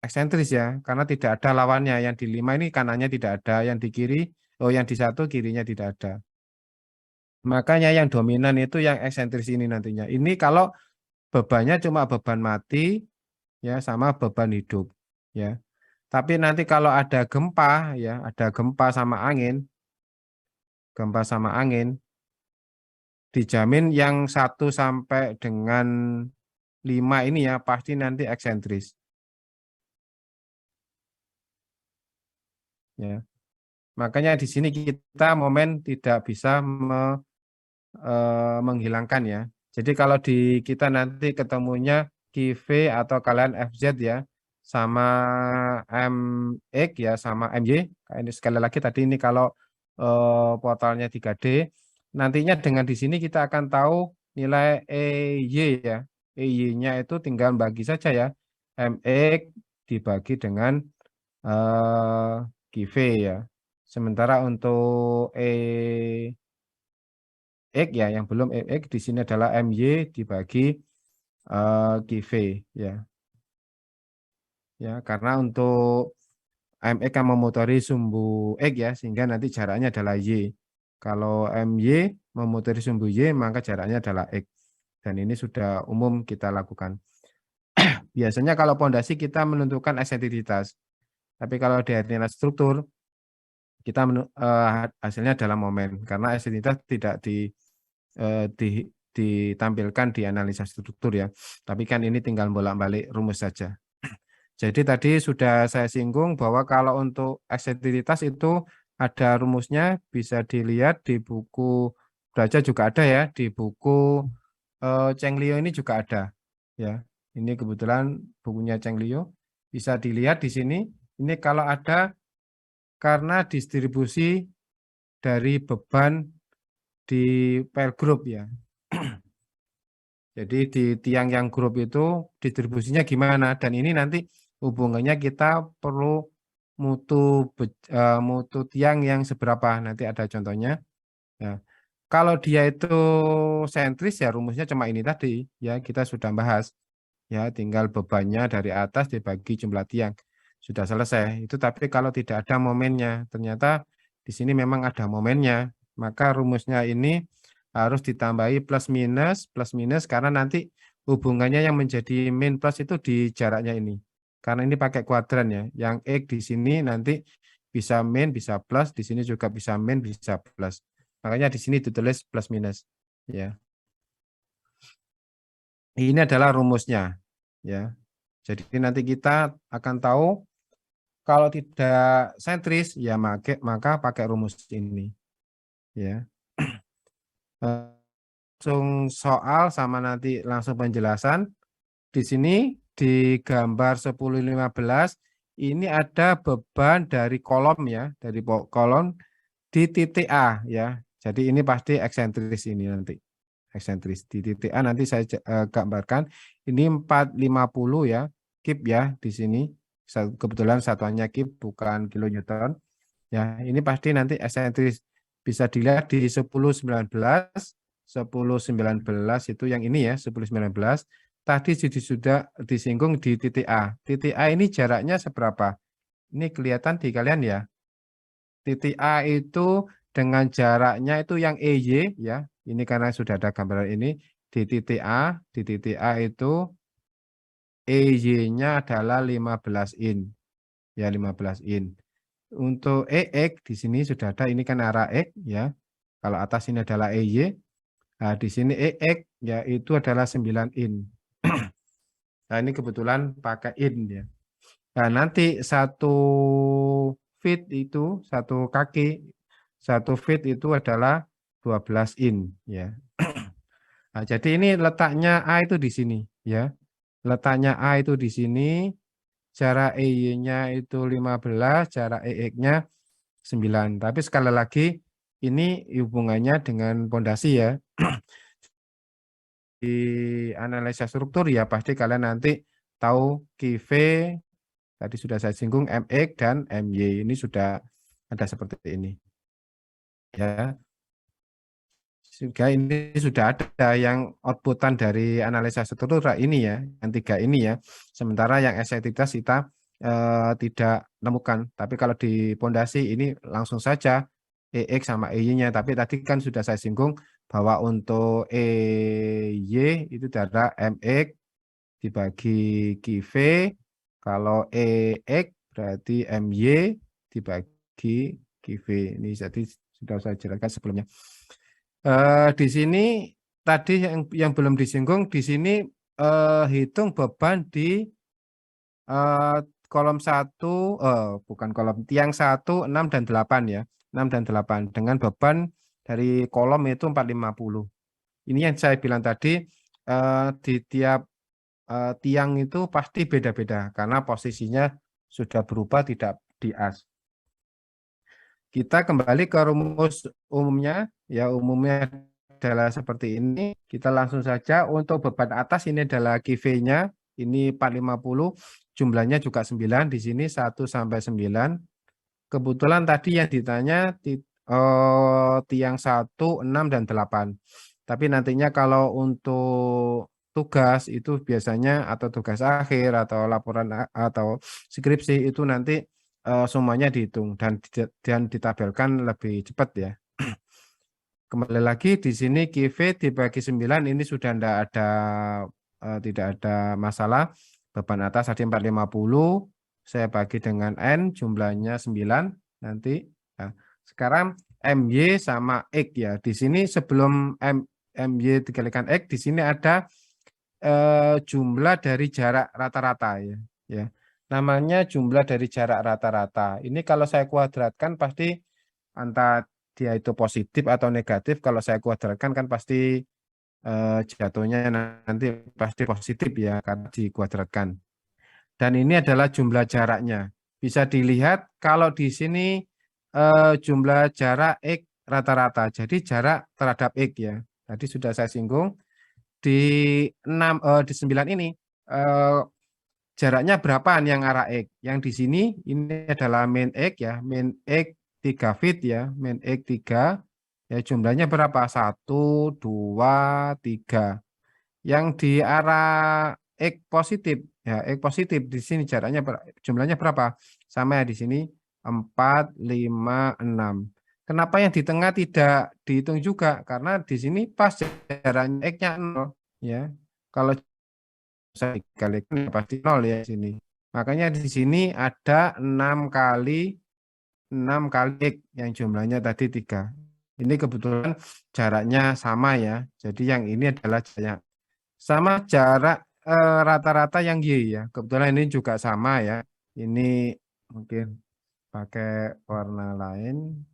A: eksentris ya, karena tidak ada lawannya. Yang di 5 ini kanannya tidak ada, yang di kiri, yang di 1 kirinya tidak ada. Makanya yang dominan itu yang eksentris ini nantinya. Ini kalau bebannya cuma beban mati ya sama beban hidup ya. Tapi nanti kalau ada gempa ya, ada gempa sama angin dijamin yang 1 sampai dengan 5 ini ya pasti nanti eksentris. Ya. Makanya di sini kita momen tidak bisa menghilangkan ya. Jadi kalau di kita nanti ketemunya QV atau kalian FZ ya sama MX ya sama MY. Ini sekali lagi tadi ini kalau portalnya 3D nantinya dengan di sini kita akan tahu nilai EY ya. EY-nya itu tinggal bagi saja ya. MX dibagi dengan QV ya. Sementara untuk X ya yang belum X di sini adalah MY dibagi QV ya. Ya, karena untuk MX kan memotori sumbu X ya sehingga nanti jaraknya adalah Y. Kalau MY memotori sumbu Y maka jaraknya adalah X. Dan ini sudah umum kita lakukan. Biasanya kalau pondasi kita menentukan eksentrisitas. Tapi kalau di nilai struktur kita hasilnya adalah momen karena eksentrisitas tidak ditampilkan di analisa struktur ya. Tapi kan ini tinggal bolak-balik rumus saja. Jadi tadi sudah saya singgung bahwa kalau untuk eksentrisitas itu ada rumusnya, bisa dilihat di buku belajar juga ada ya, di buku Cheng Liu ini juga ada ya. Ini kebetulan bukunya Cheng Liu, bisa dilihat di sini. Ini kalau ada karena distribusi dari beban di file group ya. Jadi di tiang yang grup itu distribusinya gimana, dan ini nanti hubungannya kita perlu mutu tiang yang seberapa, nanti ada contohnya ya. Kalau dia itu sentris ya rumusnya cuma ini tadi ya, kita sudah bahas ya, tinggal bebannya dari atas dibagi jumlah tiang, sudah selesai itu. Tapi kalau tidak ada momennya, ternyata di sini memang ada momennya, maka rumusnya ini harus ditambahi plus minus karena nanti hubungannya yang menjadi min plus itu di jaraknya ini. Karena ini pakai kuadran ya. Yang X di sini nanti bisa min, bisa plus, di sini juga bisa min, bisa plus. Makanya di sini ditulis plus minus ya. Ini adalah rumusnya ya. Jadi nanti kita akan tahu kalau tidak sentris ya maka pakai rumus ini ya. Langsung soal sama nanti langsung penjelasan. Di sini di gambar 10-15 ini ada beban dari kolom ya, dari kolom di titik A ya. Jadi ini pasti eksentris ini nanti. Eksentris di titik A nanti saya gambarkan. Ini 450 ya, kip ya di sini. Kebetulan satuannya kip bukan kilonewton. Ya, ini pasti nanti eksentris. Bisa dilihat di 10-19 itu yang ini ya, 10-19 tadi sudah disinggung di titik A. Titik A ini jaraknya seberapa? Ini kelihatan di kalian ya. Titik A itu dengan jaraknya itu yang EY ya. Ini karena sudah ada gambaran ini di titik A itu EY-nya adalah 15 in. Ya, 15 in. Untuk EX di sini sudah ada, ini kan arah X ya. Kalau atas ini adalah EY. Nah, di sini EX ya itu adalah 9 in. Nah, ini kebetulan pakai in ya. Nah, nanti 1 feet itu, 1 kaki, 1 feet itu adalah 12 in ya. Nah, jadi ini letaknya A itu di sini ya. Letaknya A itu di sini, jarak EY-nya itu 15, jarak EX-nya 9. Tapi sekali lagi ini hubungannya dengan pondasi ya. Di analisa struktur ya pasti kalian nanti tahu QV, tadi sudah saya singgung MX dan MY, ini sudah ada seperti ini ya. Sehingga ini sudah ada yang outputan dari analisa struktur ini ya, yang 3 ini ya. Sementara yang eksaktivitas kita tidak temukan. Tapi kalau di pondasi ini langsung saja EX sama EY-nya. Tapi tadi kan sudah saya singgung bahwa untuk EY itu adalah MX dibagi QV, kalau EX berarti MY dibagi QV. Ini jadi sudah saya jelaskan sebelumnya. Di sini tadi yang belum disinggung, di sini hitung beban di kolom 1, bukan kolom, tiang 1, 6, dan 8 ya. 6 dan 8 dengan beban dari kolom itu 450. Ini yang saya bilang tadi, di tiap tiang itu pasti beda-beda karena posisinya sudah berubah, tidak di as. Kita kembali ke rumus umumnya, ya umumnya adalah seperti ini. Kita langsung saja untuk beban atas ini adalah QV-nya, ini 450, jumlahnya juga 9, di sini 1 sampai 9. Kebetulan tadi yang ditanya tiang 1, 6, dan 8. Tapi nantinya kalau untuk tugas itu biasanya atau tugas akhir atau laporan atau skripsi itu nanti semuanya dihitung dan ditabelkan lebih cepat ya. Kembali lagi di sini QV dibagi 9 ini sudah tidak ada masalah. Beban atas tadi 450, saya bagi dengan N, jumlahnya 9 nanti. Nah, sekarang MY sama X ya. Di sini sebelum MY dikalikan X, di sini ada jumlah dari jarak rata-rata ya. Namanya jumlah dari jarak rata-rata. Ini kalau saya kuadratkan pasti antara dia itu positif atau negatif. Kalau saya kuadratkan kan pasti jatuhnya nanti pasti positif ya karena dikuadratkan. Dan ini adalah jumlah jaraknya. Bisa dilihat kalau di sini jumlah jarak X rata-rata. Jadi jarak terhadap X ya. Tadi sudah saya singgung. Di 9 ini jaraknya berapaan yang arah X? Yang di sini ini adalah main X ya, main X 3 feet ya, main X 3 ya, jumlahnya berapa? 1, 2, 3. Yang di arah X positif ya, X positif di sini jaraknya jumlahnya berapa? Sama ya di sini 4, 5, 6. Kenapa yang di tengah tidak dihitung juga? Karena di sini pas jaraknya X-nya 0 ya. Kalau saya dikalikan pasti 0 ya di sini. Makanya di sini ada 6 kali X yang jumlahnya tadi 3. Ini kebetulan jaraknya sama ya. Jadi yang ini adalah jarak sama jarak rata-rata yang Y ya. Kebetulan ini juga sama ya. Ini mungkin pakai warna lain.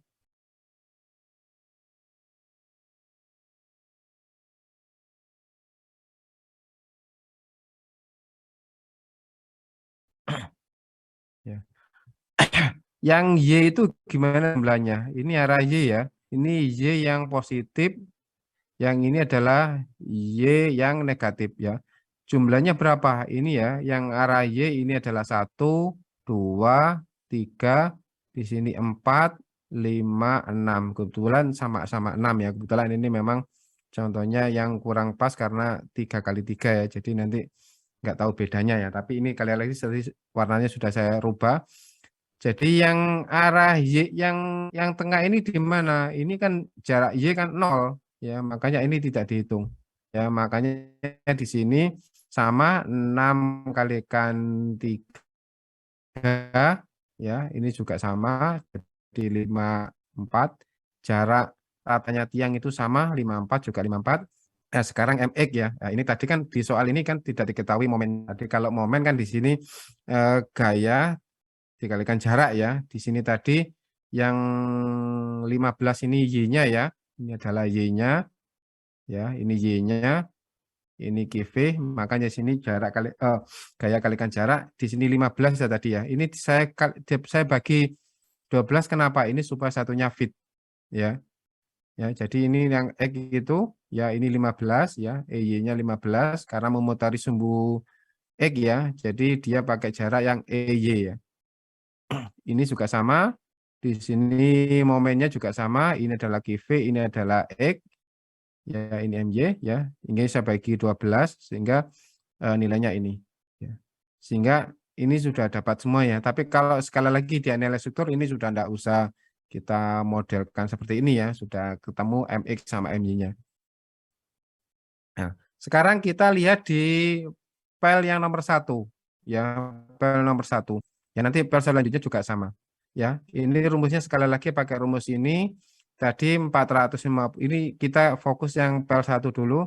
A: Ya. Yang Y itu gimana jumlahnya? Ini arah Y ya. Ini Y yang positif. Yang ini adalah Y yang negatif ya. Jumlahnya berapa? Ini ya. Yang arah Y ini adalah 1, 2, 3. Di sini 4, 5, 6. Kebetulan sama-sama 6 ya. Kebetulan ini memang contohnya yang kurang pas karena 3 kali 3 ya. Jadi nanti nggak tahu bedanya ya. Tapi ini kali lagi warnanya sudah saya rubah. Jadi yang arah Y yang tengah ini di mana? Ini kan jarak Y kan 0 ya, makanya ini tidak dihitung. Ya, makanya di sini sama 6 kalikan 3 ya, ini juga sama jadi 54. Jarak ratanya tiang itu sama 54 juga 54. Nah, sekarang MX ya. Nah, ini tadi kan di soal ini kan tidak diketahui momen. Tadi kalau momen kan di sini gaya dikalikan jarak ya. Di sini tadi yang 15 ini Y-nya ya. Ini adalah Y-nya. Ya, ini Y-nya. Ini QV, makanya sini jarak gaya kalikan jarak. Di sini 15 ya tadi ya. Ini saya bagi 12 kenapa? Ini supaya satunya fit ya. Ya, jadi ini yang X itu ya ini 15 ya, EY-nya 15 karena memutari sumbu X ya. Jadi dia pakai jarak yang EY ya. Ini juga sama, di sini momennya juga sama, ini adalah QV, ini adalah X, ya ini MY, ya, ini saya bagi 12, sehingga nilainya ini. Ya. Sehingga ini sudah dapat semua ya, tapi kalau sekali lagi di analisis struktur, ini sudah tidak usah kita modelkan seperti ini ya, sudah ketemu MX sama MY-nya. Nah, sekarang kita lihat di file yang nomor 1, ya, file nomor 1. Ya, nanti file selanjutnya juga sama. Ya, ini rumusnya sekali lagi pakai rumus ini. Tadi 450, ini kita fokus yang file 1 dulu.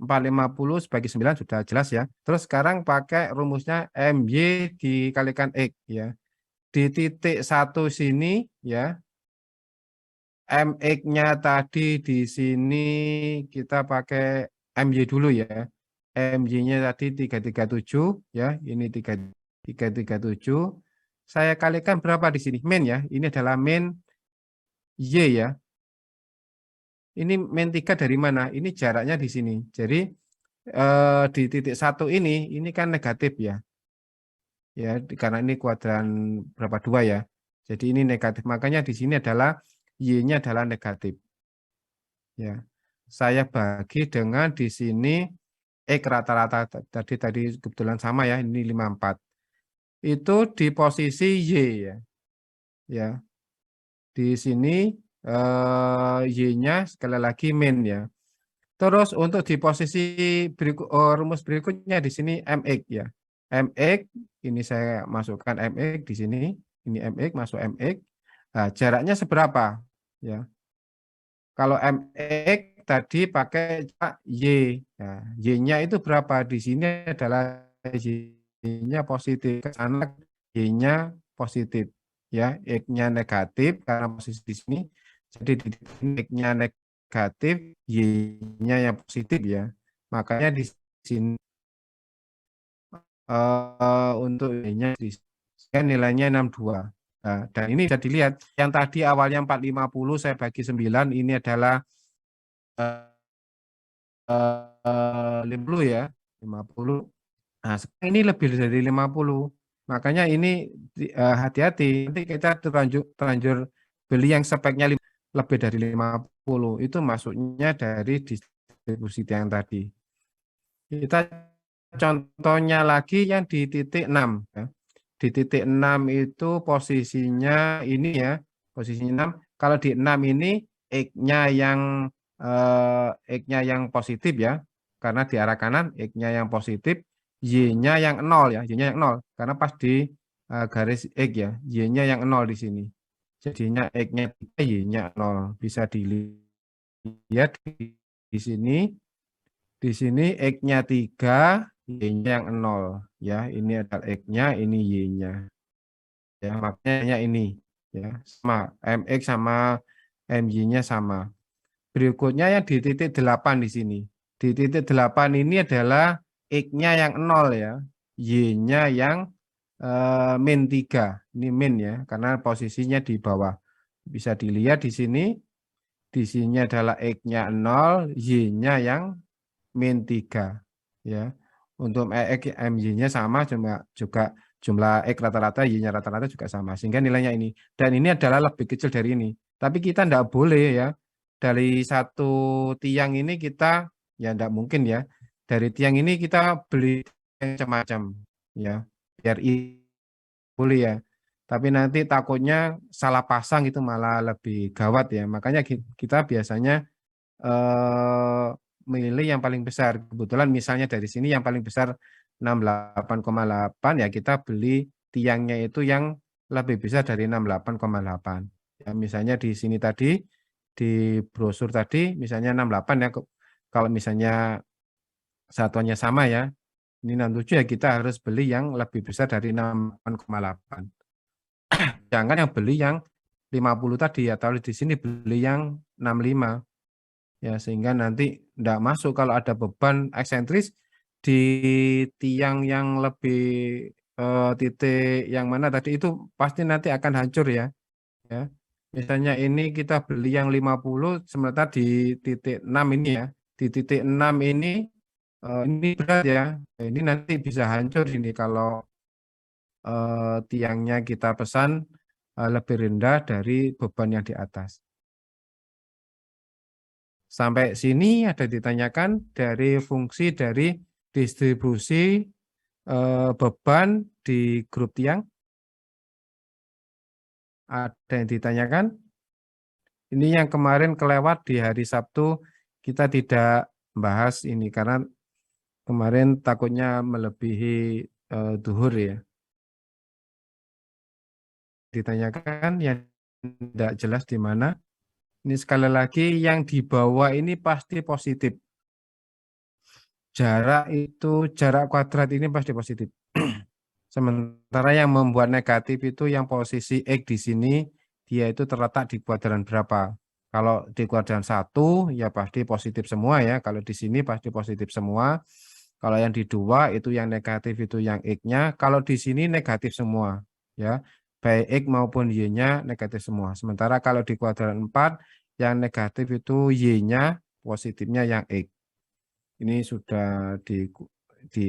A: 450 sebagai 9 sudah jelas ya. Terus sekarang pakai rumusnya MY dikalikan X ya. Di titik 1 sini ya, MX-nya tadi di sini kita pakai MY dulu ya. MY-nya tadi 337 ya, ini 337. Saya kalikan berapa di sini? Min ya. Ini adalah min Y ya. Ini min 3 dari mana? Ini jaraknya di sini. Jadi di titik 1 ini kan negatif ya. Ya, karena ini kuadran berapa 2 ya. Jadi ini negatif. Makanya di sini adalah Y-nya adalah negatif. Ya. Saya bagi dengan di sini X rata-rata tadi kebetulan sama ya, ini 54. Itu di posisi Y ya. Ya. Di sini Y-nya sekali lagi min ya. Terus untuk di posisi rumus berikutnya di sini MX ya. MX ini saya masukkan MX di sini, ini MX masuk MX. Nah, jaraknya seberapa ya? Kalau MX tadi pakai Y. Nah, Y-nya itu berapa? Di sini adalah Y-nya positif. Ke sana Y-nya positif. Ya, X-nya negatif karena posisi di sini. Jadi di X-nya negatif, Y-nya yang positif ya. Makanya di sini untuk Y-nya nilainya 62. Nah, dan ini bisa dilihat yang tadi awalnya 450 saya bagi 9 ini adalah 50 ya, 50. Nah, sekarang ini lebih dari 50. Makanya ini hati-hati. Nanti kita terlanjur beli yang speknya lebih dari 50. Itu masuknya dari distribusi yang tadi. Kita contohnya lagi yang di titik 6 ya. Di titik 6 itu posisinya ini ya, posisinya 6. Kalau di 6 ini X-nya yang positif ya, karena di arah kanan X-nya yang positif, Y-nya yang 0 ya, Y-nya yang 0 karena pas di garis X ya, Y-nya yang 0 di sini. Jadinya X-nya 3, Y-nya 0. Bisa dilihat di sini. Di sini X-nya 3, Y-nya yang 0 ya. Ini adalah X-nya, ini Y-nya. Ya, makanya ini ya, sama MX sama MY-nya sama. Berikutnya yang di titik 8 di sini. Di titik 8 ini adalah X-nya yang 0 ya. Y-nya yang min 3. Ini min ya, karena posisinya di bawah. Bisa dilihat di sini. Di sini adalah X-nya 0, Y-nya yang min 3. Ya. Untuk X, MY-nya sama, juga jumlah X rata-rata, Y-nya rata-rata juga sama. Sehingga nilainya ini. Dan ini adalah lebih kecil dari ini. Tapi kita tidak boleh ya. Dari satu tiang ini kita, ya tidak mungkin ya. Dari tiang ini kita beli macam-macam. Ya. Biar boleh ya. Tapi nanti takutnya salah pasang itu malah lebih gawat ya. Makanya kita biasanya milih yang paling besar. Kebetulan misalnya dari sini yang paling besar 68,8 ya kita beli tiangnya itu yang lebih besar dari 68,8. Ya, misalnya di sini tadi di brosur tadi misalnya 68 ya. Kalau misalnya satuannya sama ya. Ini 67 ya kita harus beli yang lebih besar dari 68,8. Jangan yang beli yang 50 tadi ya, atau di sini beli yang 65. Ya, sehingga nanti tidak masuk kalau ada beban eksentris di tiang yang lebih titik yang mana tadi itu pasti nanti akan hancur ya. Ya. Misalnya ini kita beli yang 50 sementara di titik 6 ini ya. Di titik 6 ini berat ya. Ini nanti bisa hancur ini kalau tiangnya kita pesan lebih rendah dari beban yang di atas. Sampai sini ada ditanyakan dari fungsi dari distribusi beban di grup tiang. Ada yang ditanyakan? Ini yang kemarin kelewat di hari Sabtu kita tidak membahas ini karena kemarin takutnya melebihi duhur ya. Ditanyakan yang tidak jelas di mana. Ini sekali lagi yang di bawah ini pasti positif. Jarak kuadrat ini pasti positif. Sementara yang membuat negatif itu yang posisi X di sini, dia itu terletak di kuadran berapa. Kalau di kuadran 1 ya pasti positif semua ya. Kalau di sini pasti positif semua. Kalau yang di 2 itu yang negatif itu yang X-nya. Kalau di sini negatif semua ya. Baik X maupun Y-nya negatif semua. Sementara kalau di kuadran 4 yang negatif itu Y-nya, positifnya yang X. Ini sudah di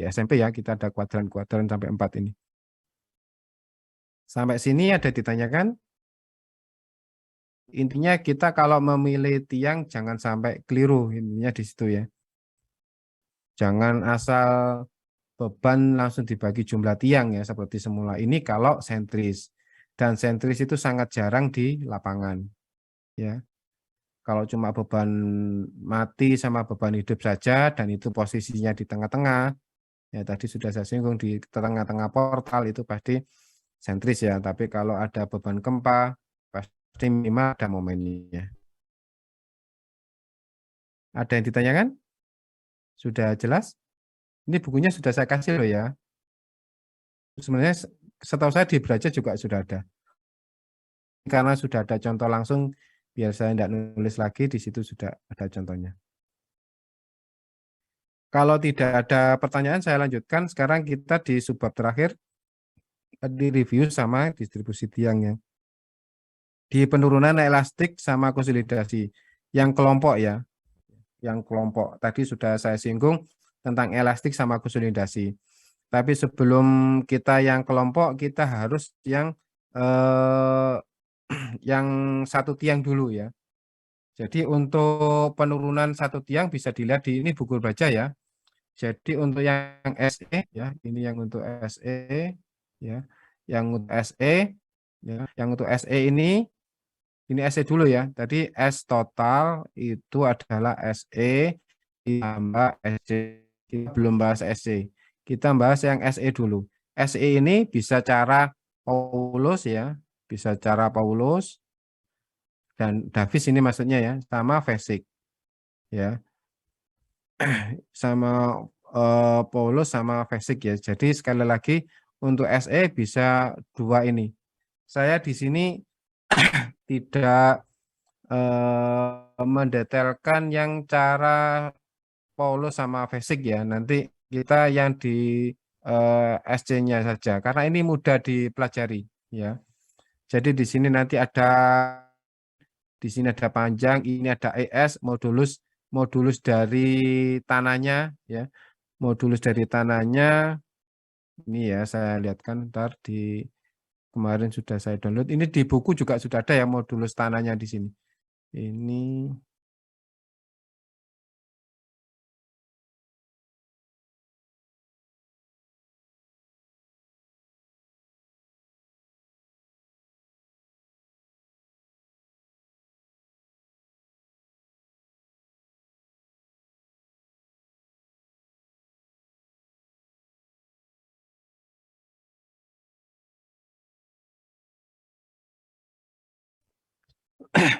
A: SMP ya, kita ada kuadran-kuadran sampai 4 ini. Sampai sini ada ditanyakan? Intinya kita kalau memilih tiang jangan sampai keliru, intinya di situ ya. Jangan asal beban langsung dibagi jumlah tiang ya, seperti semula. Ini kalau sentris. Dan sentris itu sangat jarang di lapangan. Ya. Kalau cuma beban mati sama beban hidup saja, dan itu posisinya di tengah-tengah, ya tadi sudah saya singgung di tengah-tengah portal itu pasti sentris ya. Tapi kalau ada beban gempa, pasti minimal ada momennya. Ada yang ditanyakan? Sudah jelas? Ini bukunya sudah saya kasih loh ya. Sebenarnya setahu saya di Braja juga sudah ada. Karena sudah ada contoh langsung, biar saya tidak nulis lagi, di situ sudah ada contohnya. Kalau tidak ada pertanyaan, saya lanjutkan. Sekarang kita di subbab terakhir, di review sama distribusi tiangnya. Di penurunan elastik sama konsolidasi. Yang kelompok ya. Yang kelompok. Tadi sudah saya singgung tentang elastik sama konsolidasi. Tapi sebelum kita yang kelompok, kita harus yang satu tiang dulu ya. Jadi untuk penurunan satu tiang bisa dilihat di ini buku baca ya. Jadi untuk yang SE ya, ini yang untuk SE ya. Yang untuk SE ya, yang untuk SE ini SE dulu ya. Tadi S total itu adalah SE ditambah SC. Kita belum bahas SC. Kita bahas yang SE dulu. SE ini bisa cara Paulus ya, bisa cara Paulus dan Davis ini maksudnya ya, sama Vesik ya, sama Paulus sama Vesik ya. Jadi sekali lagi untuk SE bisa dua ini. Saya di sini tidak mendetailkan yang cara Paulus sama Vesik ya. Nanti kita yang di SC-nya saja karena ini mudah dipelajari ya. Jadi di sini nanti ada panjang, ini ada ES modulus dari tanahnya ya. Modulus dari tanahnya ini ya saya lihatkan ntar di kemarin sudah saya download. Ini di buku juga sudah ada ya modulus tanahnya di sini. Ini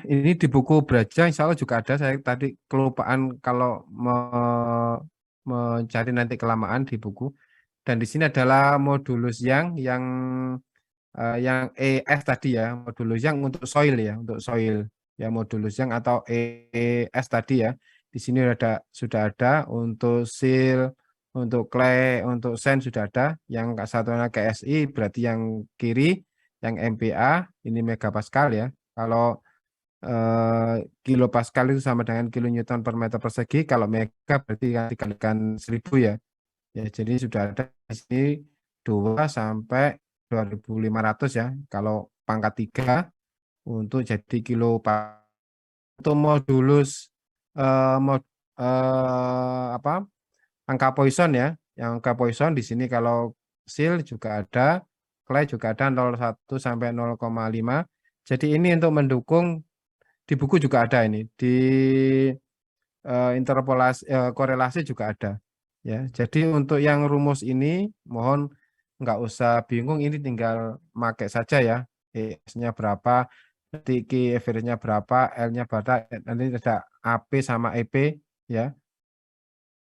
A: ini di buku Braja insya Allah juga ada. Saya tadi kelupaan kalau mencari nanti kelamaan di buku. Dan di sini adalah modulus yang ES tadi ya, modulus yang untuk soil ya, ya modulus yang atau ES tadi ya. Di sini sudah ada untuk sil, untuk clay, untuk sand sudah ada. Yang satunya KSI berarti yang kiri, yang MPa ini megapascal ya. Kalau kilopascal itu sama dengan kilonewton per meter persegi. Kalau mega berarti dikalikan 1000 ya. Ya, jadi sudah ada di sini 2 sampai 2500 ya. Kalau pangkat 3 untuk jadi kilo untuk modulus angka Poisson ya. Yang angka Poisson di sini kalau sil juga ada, clay juga ada 0,1 sampai 0,5. Jadi ini untuk mendukung di buku juga ada ini. interpolasi korelasi juga ada ya. Jadi untuk yang rumus ini mohon nggak usah bingung, ini tinggal pakai saja ya. ES-nya berapa, nanti Q average-nya berapa, L-nya berapa, nanti ada AP sama EP ya.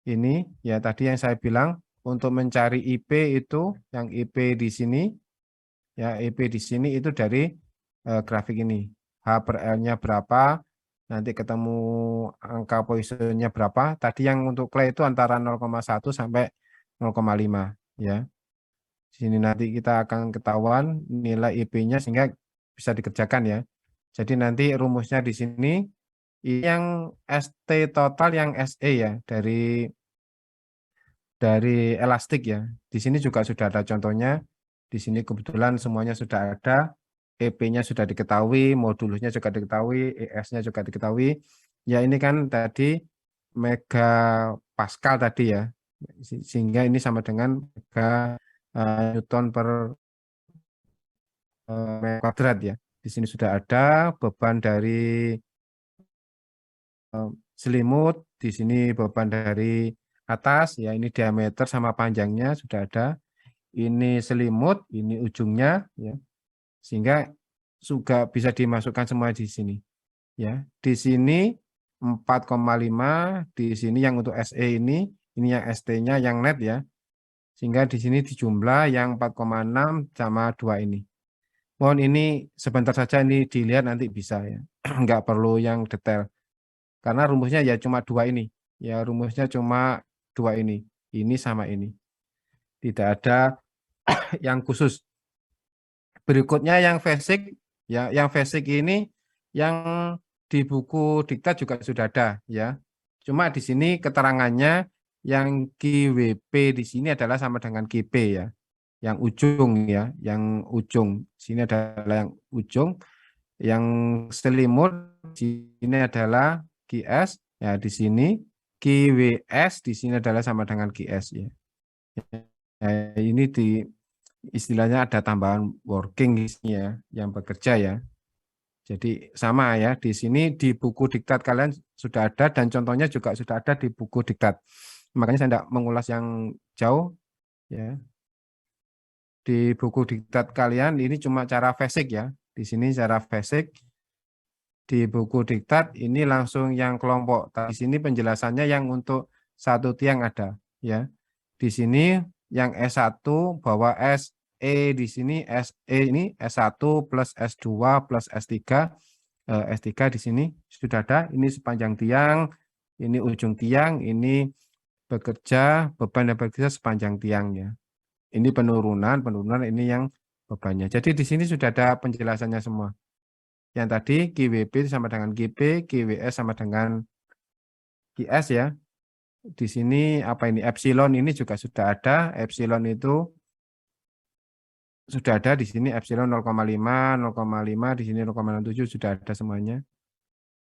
A: Ini ya tadi yang saya bilang untuk mencari IP itu yang IP di sini ya, IP di sini itu dari grafik ini. H per L-nya berapa, nanti ketemu angka Poisson-nya berapa. Tadi yang untuk clay itu antara 0,1 sampai 0,5 ya. Di sini nanti kita akan ketahuan nilai IP-nya sehingga bisa dikerjakan ya. Jadi nanti rumusnya di sini yang ST total yang SE ya dari elastik ya. Di sini juga sudah ada contohnya. Di sini kebetulan semuanya sudah ada. EP-nya sudah diketahui, modulusnya juga diketahui, ES-nya juga diketahui. Ya ini kan tadi mega Pascal tadi ya. Sehingga ini sama dengan mega Newton per meter kuadrat ya. Di sini sudah ada beban dari selimut, di sini beban dari atas ya, ini diameter sama panjangnya sudah ada. Ini selimut, ini ujungnya ya. Sehingga juga bisa dimasukkan semua di sini ya. Di sini 4,5, di sini yang untuk SE ini yang ST-nya yang net ya. Sehingga di sini dijumlah yang 4,6 sama 2 ini. Mohon ini sebentar saja ini dilihat nanti bisa ya. Enggak perlu yang detail. Karena rumusnya ya cuma 2 ini. Ya rumusnya cuma 2 ini. Ini sama ini. Tidak ada yang khusus. Berikutnya yang basic ya, yang basic ini yang di buku diktat juga sudah ada ya. Cuma di sini keterangannya yang QWP di sini adalah sama dengan QP ya. Yang ujung ya, yang ujung. Sini adalah yang ujung. Yang selimut di sini adalah QS ya, di sini QWS di sini adalah sama dengan QS ya. Ini di istilahnya ada tambahan working ya, yang bekerja ya. Jadi sama ya, di sini di buku diktat kalian sudah ada dan contohnya juga sudah ada di buku diktat. Makanya saya tidak mengulas yang jauh ya. Di buku diktat kalian ini cuma cara basic ya. Di sini cara basic. Di buku diktat ini langsung yang kelompok. Di sini penjelasannya yang untuk satu tiang ada ya. Di sini yang S1 bahwa SE di sini SE ini S1 plus S2 plus S3. S3 di sini sudah ada. Ini sepanjang tiang, ini ujung tiang, ini bekerja, beban yang bekerja sepanjang tiangnya. Ini penurunan ini yang bebannya. Jadi di sini sudah ada penjelasannya semua. Yang tadi QWP sama dengan QP, QWS sama dengan QS ya. Di sini apa ini epsilon ini juga sudah ada. Epsilon itu sudah ada di sini epsilon 0,5, 0,5 di sini 0,67 sudah ada semuanya.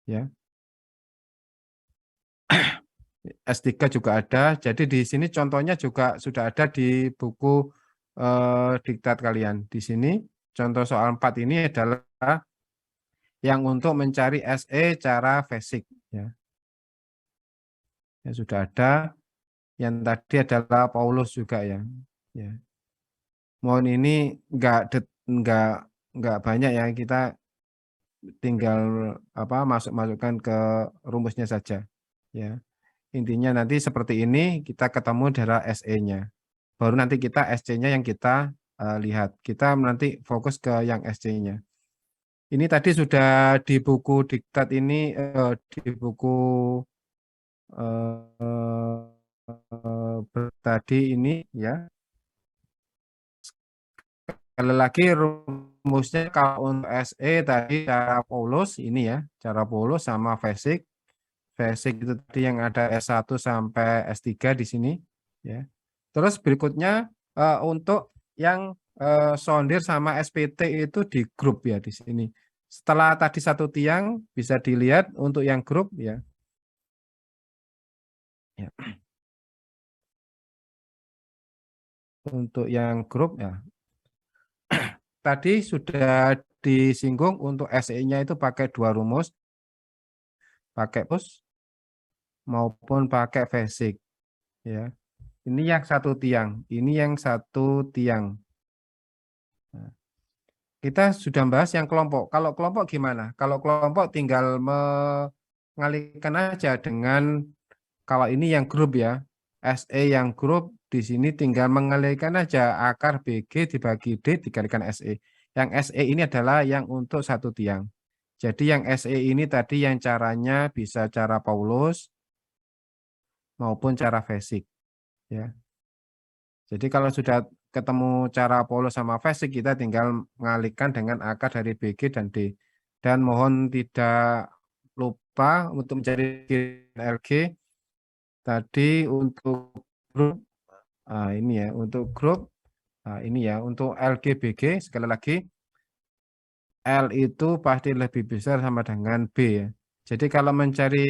A: Ya. S3 juga ada. Jadi di sini contohnya juga sudah ada di buku diktat kalian. Di sini contoh soal 4 ini adalah yang untuk mencari SE cara basic ya. Ya sudah ada. Yang tadi adalah Paulus juga ya. Ya. Mohon ini enggak banyak ya, kita tinggal masukkan ke rumusnya saja ya. Intinya nanti seperti ini kita ketemu darah SE-nya. Baru nanti kita SC-nya yang kita lihat. Kita nanti fokus ke yang SC-nya. Ini tadi sudah di buku diktat ini di buku tadi ini ya. Sekali lagi rumusnya kalau untuk SE tadi cara Paulus ini ya, cara Paulus sama basic. Basic itu tadi yang ada S1 sampai S3 di sini ya. Terus berikutnya untuk yang sondir sama SPT itu di grup ya di sini. Setelah tadi satu tiang bisa dilihat untuk yang grup ya. Ya. Untuk yang grup ya. Tadi sudah disinggung untuk SE-nya itu pakai dua rumus. Pakai plus maupun pakai basic ya. Ini yang satu tiang, ini yang satu tiang. Nah, kita sudah bahas yang kelompok. Kalau kelompok gimana? Kalau kelompok tinggal mengalihkan aja dengan kalau ini yang grup ya. SE yang grup di sini tinggal mengalihkan aja akar BG dibagi D dikalikan SE. Yang SE ini adalah yang untuk satu tiang. Jadi yang SE ini tadi yang caranya bisa cara Paulus maupun cara basic ya. Jadi kalau sudah ketemu cara Paulus sama basic, kita tinggal mengalihkan dengan akar dari BG dan D. Dan mohon tidak lupa untuk mencari LG tadi untuk grup ini ya, untuk grup ini ya, untuk LGBG sekali lagi L itu pasti lebih besar sama dengan B ya. Jadi kalau mencari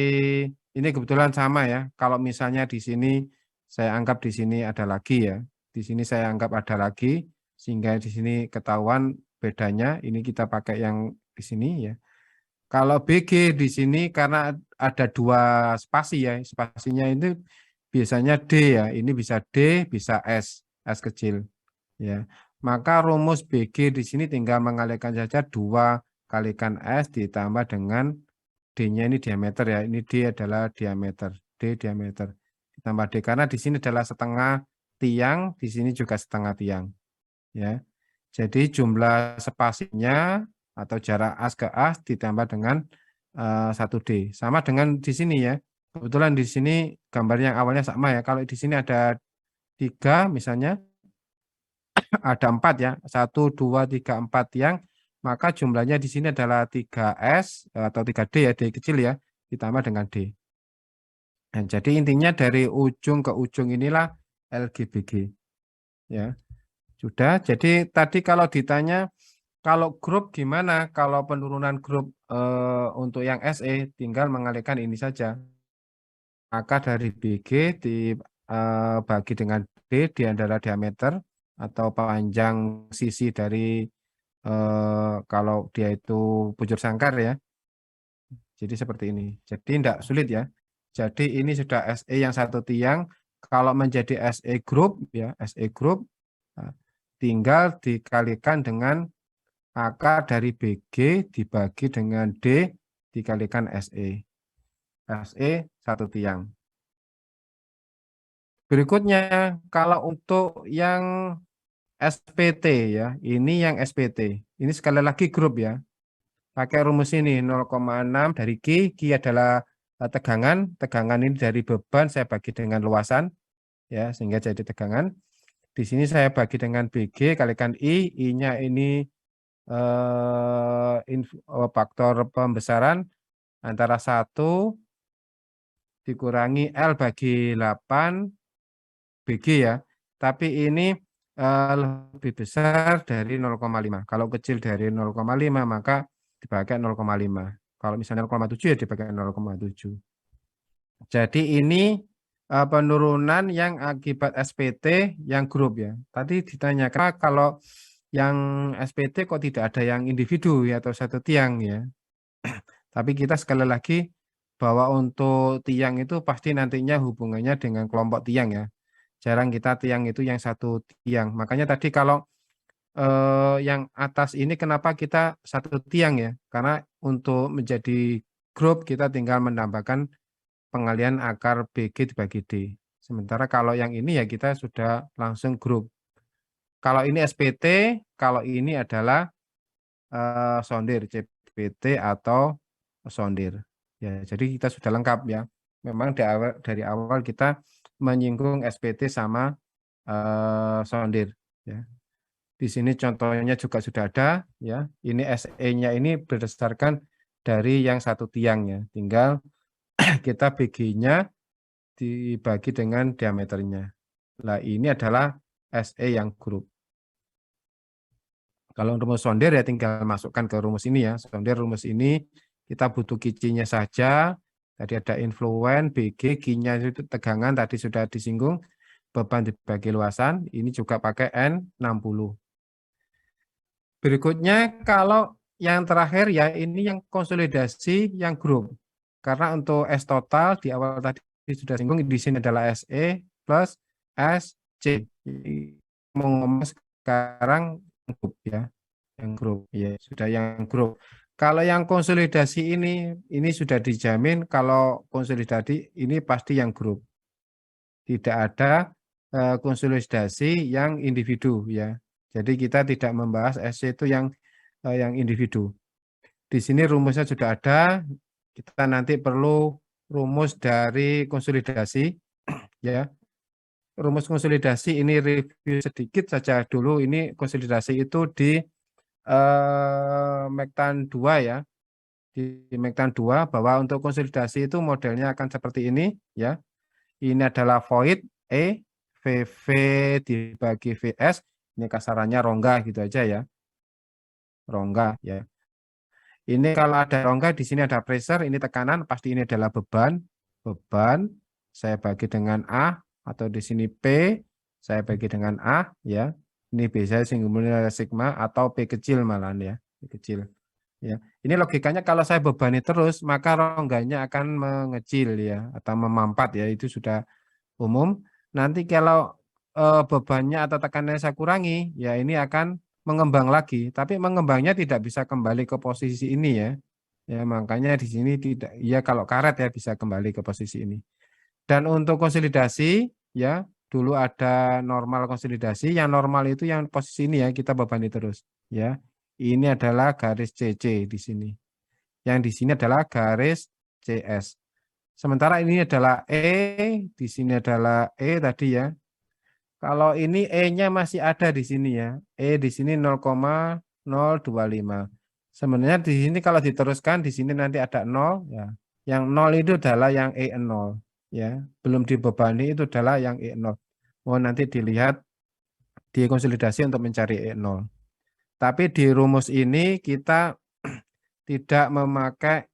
A: ini kebetulan sama ya. Kalau misalnya di sini saya anggap di sini ada lagi ya. Di sini saya anggap ada lagi sehingga di sini ketahuan bedanya. Ini kita pakai yang di sini ya. Kalau BG di sini karena ada dua spasi ya. Spasinya itu biasanya D ya. Ini bisa D, bisa S kecil ya. Maka rumus BG di sini tinggal mengalihkan saja 2 kalikan S ditambah dengan D-nya ini diameter ya. Ini D adalah diameter. D diameter. Ditambah D karena di sini adalah setengah tiang, di sini juga setengah tiang. Ya. Jadi jumlah spasinya atau jarak as ke as ditambah dengan 1D. Sama dengan di sini ya. Kebetulan di sini gambar yang awalnya sama ya. Kalau di sini ada 3 misalnya, ada 4 ya, 1, 2, 3, 4 tiang, maka jumlahnya di sini adalah 3S atau 3D ya, D kecil ya, ditambah dengan D. Dan jadi intinya dari ujung ke ujung inilah LGBG. Ya, sudah. Jadi tadi kalau ditanya, kalau grup gimana? Kalau penurunan grup untuk yang SE, tinggal mengalihkan ini saja. Akar dari BG dibagi dengan D di antara diameter atau panjang sisi dari kalau dia itu bujur sangkar ya. Jadi seperti ini. Jadi tidak sulit ya. Jadi ini sudah SE yang satu tiang. Kalau menjadi SE group ya, SE group tinggal dikalikan dengan akar dari BG dibagi dengan D dikalikan SE. SE satu tiang. Berikutnya, kalau untuk yang SPT ya, ini yang SPT. Ini sekali lagi grup ya. Pakai rumus ini 0,6 dari Q adalah tegangan. Tegangan ini dari beban saya bagi dengan luasan ya, sehingga jadi tegangan. Di sini saya bagi dengan BG kalikan I, I-nya ini faktor pembesaran antara 1 dikurangi L bagi 8 BG ya. Tapi ini lebih besar dari 0,5. Kalau kecil dari 0,5 maka dipakai 0,5. Kalau misalnya 0,7 ya dipakai 0,7. Jadi ini penurunan yang akibat SPT yang grup ya. Tadi ditanya kenapa kalau yang SPT kok tidak ada yang individu ya atau satu tiang ya. Tapi kita sekali lagi bahwa untuk tiang itu pasti nantinya hubungannya dengan kelompok tiang ya. Jarang kita tiang itu yang satu tiang. Makanya tadi kalau yang atas ini kenapa kita satu tiang ya? Karena untuk menjadi grup kita tinggal menambahkan pengalihan akar BG dibagi D. Sementara kalau yang ini ya kita sudah langsung grup. Kalau ini SPT, kalau ini adalah sondir CPT atau sondir. Ya, jadi kita sudah lengkap ya. Memang dari awal kita menyinggung SPT sama sondir ya. Di sini contohnya juga sudah ada ya. Ini SE-nya ini berdasarkan dari yang satu tiang ya. Tinggal kita BG-nya dibagi dengan diameternya. Nah, ini adalah SE yang grup. Kalau rumus sondir ya tinggal masukkan ke rumus ini ya. Sondir rumus ini kita butuh Q-nya saja. Tadi ada influen, BG, Q-nya itu tegangan tadi sudah disinggung. Beban dibagi luasan, ini juga pakai N60. Berikutnya kalau yang terakhir ya ini yang konsolidasi yang grup. Karena untuk S total di awal tadi sudah singgung, di sini adalah SE plus SC. Ngomong sekarang grup ya, yang grup ya, sudah yang grup. Kalau yang konsolidasi ini sudah dijamin kalau konsolidasi ini pasti yang grup. Tidak ada konsolidasi yang individu ya. Jadi kita tidak membahas SC itu yang individu. Di sini rumusnya sudah ada. Kita nanti perlu rumus dari konsolidasi ya. Rumus konsolidasi ini review sedikit saja dulu. Ini konsolidasi itu di Mektan 2 ya. Di Mektan 2 bahwa untuk konsolidasi itu modelnya akan seperti ini ya. Ini adalah void E VV dibagi VS. Ini kasarannya rongga gitu aja ya. Rongga ya. Ini kalau ada rongga di sini ada pressure, ini tekanan, pasti ini adalah beban. Beban saya bagi dengan A atau di sini P saya bagi dengan A ya. Ini B saya singgungnya sigma atau P kecil malahan ya, P kecil. Ya. Ini logikanya kalau saya bebani terus maka rongganya akan mengecil ya atau memampat ya, itu sudah umum. Nanti kalau bebannya atau tekanannya saya kurangi ya ini akan mengembang lagi, tapi mengembangnya tidak bisa kembali ke posisi ini ya. Ya makanya di sini tidak, ya kalau karet ya bisa kembali ke posisi ini. Dan untuk konsolidasi ya dulu ada normal konsolidasi, yang normal itu yang posisi ini ya kita bebani terus ya. Ini adalah garis CC di sini. Yang di sini adalah garis CS. Sementara ini adalah E, di sini adalah E tadi ya. Kalau ini E-nya masih ada di sini ya. E di sini 0,025. Sebenarnya di sini kalau diteruskan di sini nanti ada 0 ya. Yang 0 itu adalah yang E0 ya. Belum dibebani itu adalah yang E0. Oh nanti dilihat di konsolidasi untuk mencari E0. Tapi di rumus ini kita tidak memakai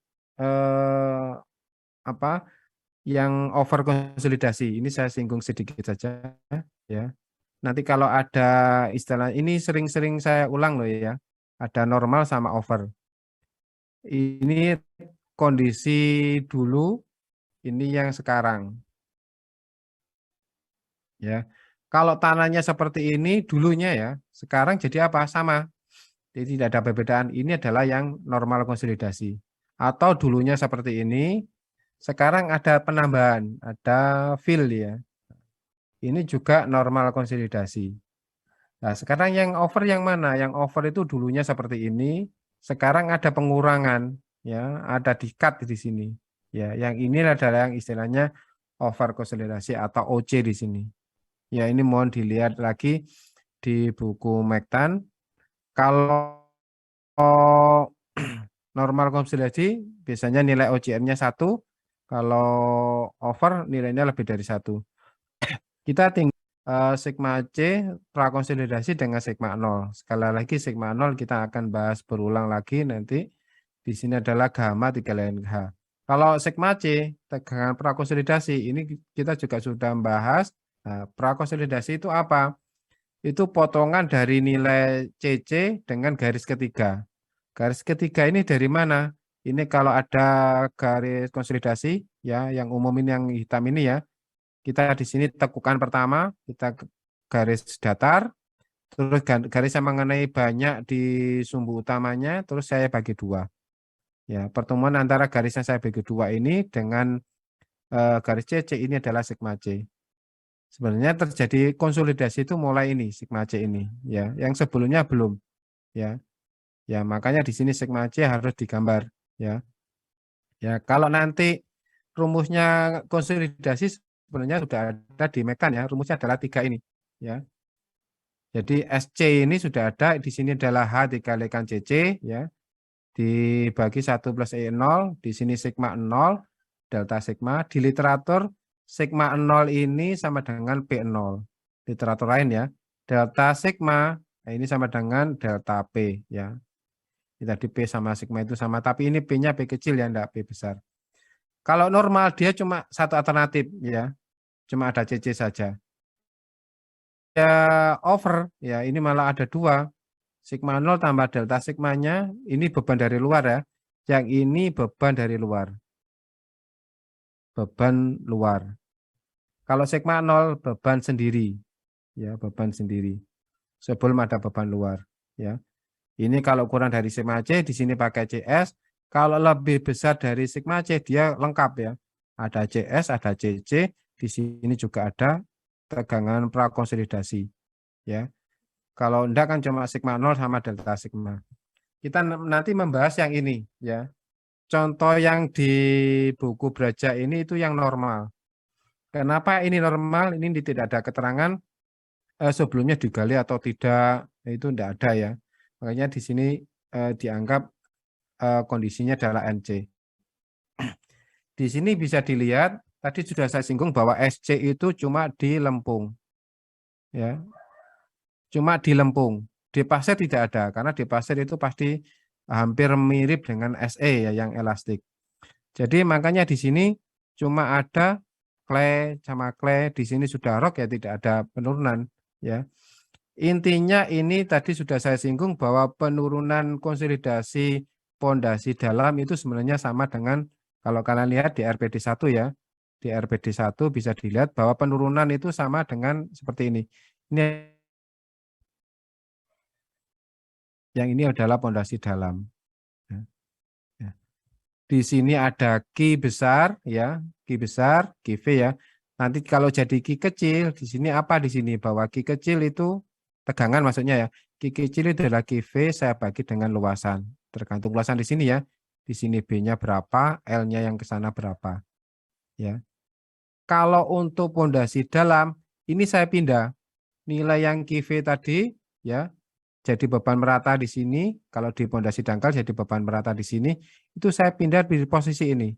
A: yang over konsolidasi. Ini saya singgung sedikit saja ya. Nanti kalau ada istilah ini sering-sering saya ulang loh ya. Ada normal sama over. Ini kondisi dulu, ini yang sekarang. Ya. Kalau tanahnya seperti ini dulunya ya, sekarang jadi apa? Sama. Jadi tidak ada perbedaan. Ini adalah yang normal konsolidasi. Atau dulunya seperti ini, sekarang ada penambahan, ada fill ya. Ini juga normal konsolidasi. Nah, sekarang yang over yang mana? Yang over itu dulunya seperti ini, sekarang ada pengurangan ya, ada di-cut di sini. Ya, yang ini adalah yang istilahnya over konsolidasi atau OC di sini. Ya, ini mohon dilihat lagi di buku Mektan. Kalau normal konsolidasi biasanya nilai OCR-nya 1, kalau over nilainya lebih dari 1. Kita tinggal sigma C prakonsolidasi dengan sigma 0. Sekali lagi sigma 0 kita akan bahas berulang lagi nanti. Di sini adalah gamma 3 lain H. Kalau sigma C dengan prakonsolidasi ini kita juga sudah membahas. Nah, prakonsolidasi itu apa? Itu potongan dari nilai CC dengan garis ketiga. Garis ketiga ini dari mana? Ini kalau ada garis konsolidasi ya, yang umum ini yang hitam ini ya. Kita di sini tekukan pertama, kita garis datar, terus garis yang mengenai banyak di sumbu utamanya, terus saya bagi 2. Ya, pertemuan antara garis yang saya bagi 2 ini dengan garis CC ini adalah sigma C. Sebenarnya terjadi konsolidasi itu mulai ini sigma C ini ya, yang sebelumnya belum ya. Ya, makanya di sini sigma C harus digambar ya. Ya, kalau nanti rumusnya konsolidasi sebenarnya sudah ada di Mektan ya, rumusnya adalah 3 ini ya. Jadi SC ini sudah ada, di sini adalah H dikalikan CC ya. Dibagi 1 plus E0, di sini sigma 0, delta sigma. Di literatur sigma 0 ini sama dengan P0. Literatur lain ya. Delta sigma ini sama dengan delta P ya. Tadi P sama sigma itu sama, tapi ini P-nya P kecil ya, enggak P besar. Kalau normal dia cuma satu alternatif ya. Cuma ada CC saja. Ya over ya, ini malah ada 2. Sigma 0 tambah delta sigmanya, ini beban dari luar ya. Yang ini beban dari luar. beban luar. Kalau sigma 0 beban sendiri, ya beban sendiri. Sebelum ada beban luar, ya. Ini kalau kurang dari sigma C, di sini pakai CS. Kalau lebih besar dari sigma C, dia lengkap ya. Ada CS, ada CC, di sini juga ada tegangan prakonsolidasi, ya. Kalau enggak kan cuma sigma 0 sama delta sigma. Kita nanti membahas yang ini, ya. Contoh yang di buku Braja ini itu yang normal. Kenapa ini normal? Ini tidak ada keterangan sebelumnya digali atau tidak, itu tidak ada ya. Makanya di sini dianggap kondisinya adalah NC. Di sini bisa dilihat, tadi sudah saya singgung bahwa SC itu cuma di lempung. Ya. Cuma di lempung. Di pasir tidak ada, karena di pasir itu pasti hampir mirip dengan SE ya, yang elastik. Jadi makanya di sini cuma ada clay sama clay, di sini sudah rock ya, tidak ada penurunan ya. Intinya ini tadi sudah saya singgung bahwa penurunan konsolidasi pondasi dalam itu sebenarnya sama dengan kalau kalian lihat di RPD 1 ya. Di RPD 1 bisa dilihat bahwa penurunan itu sama dengan seperti ini. Yang ini adalah pondasi dalam. Di sini ada Q besar ya, Q besar, QV ya. Nanti kalau jadi Q kecil, di sini apa di sini? Bahwa Q kecil itu tegangan maksudnya ya. Q kecil itu adalah QV saya bagi dengan luasan. Tergantung luasan di sini ya. Di sini B-nya berapa, L-nya yang ke sana berapa. Ya. Kalau untuk pondasi dalam, ini saya pindah. Nilai yang QV tadi ya, jadi beban merata di sini, kalau di pondasi dangkal jadi beban merata di sini, itu saya pindah di posisi ini.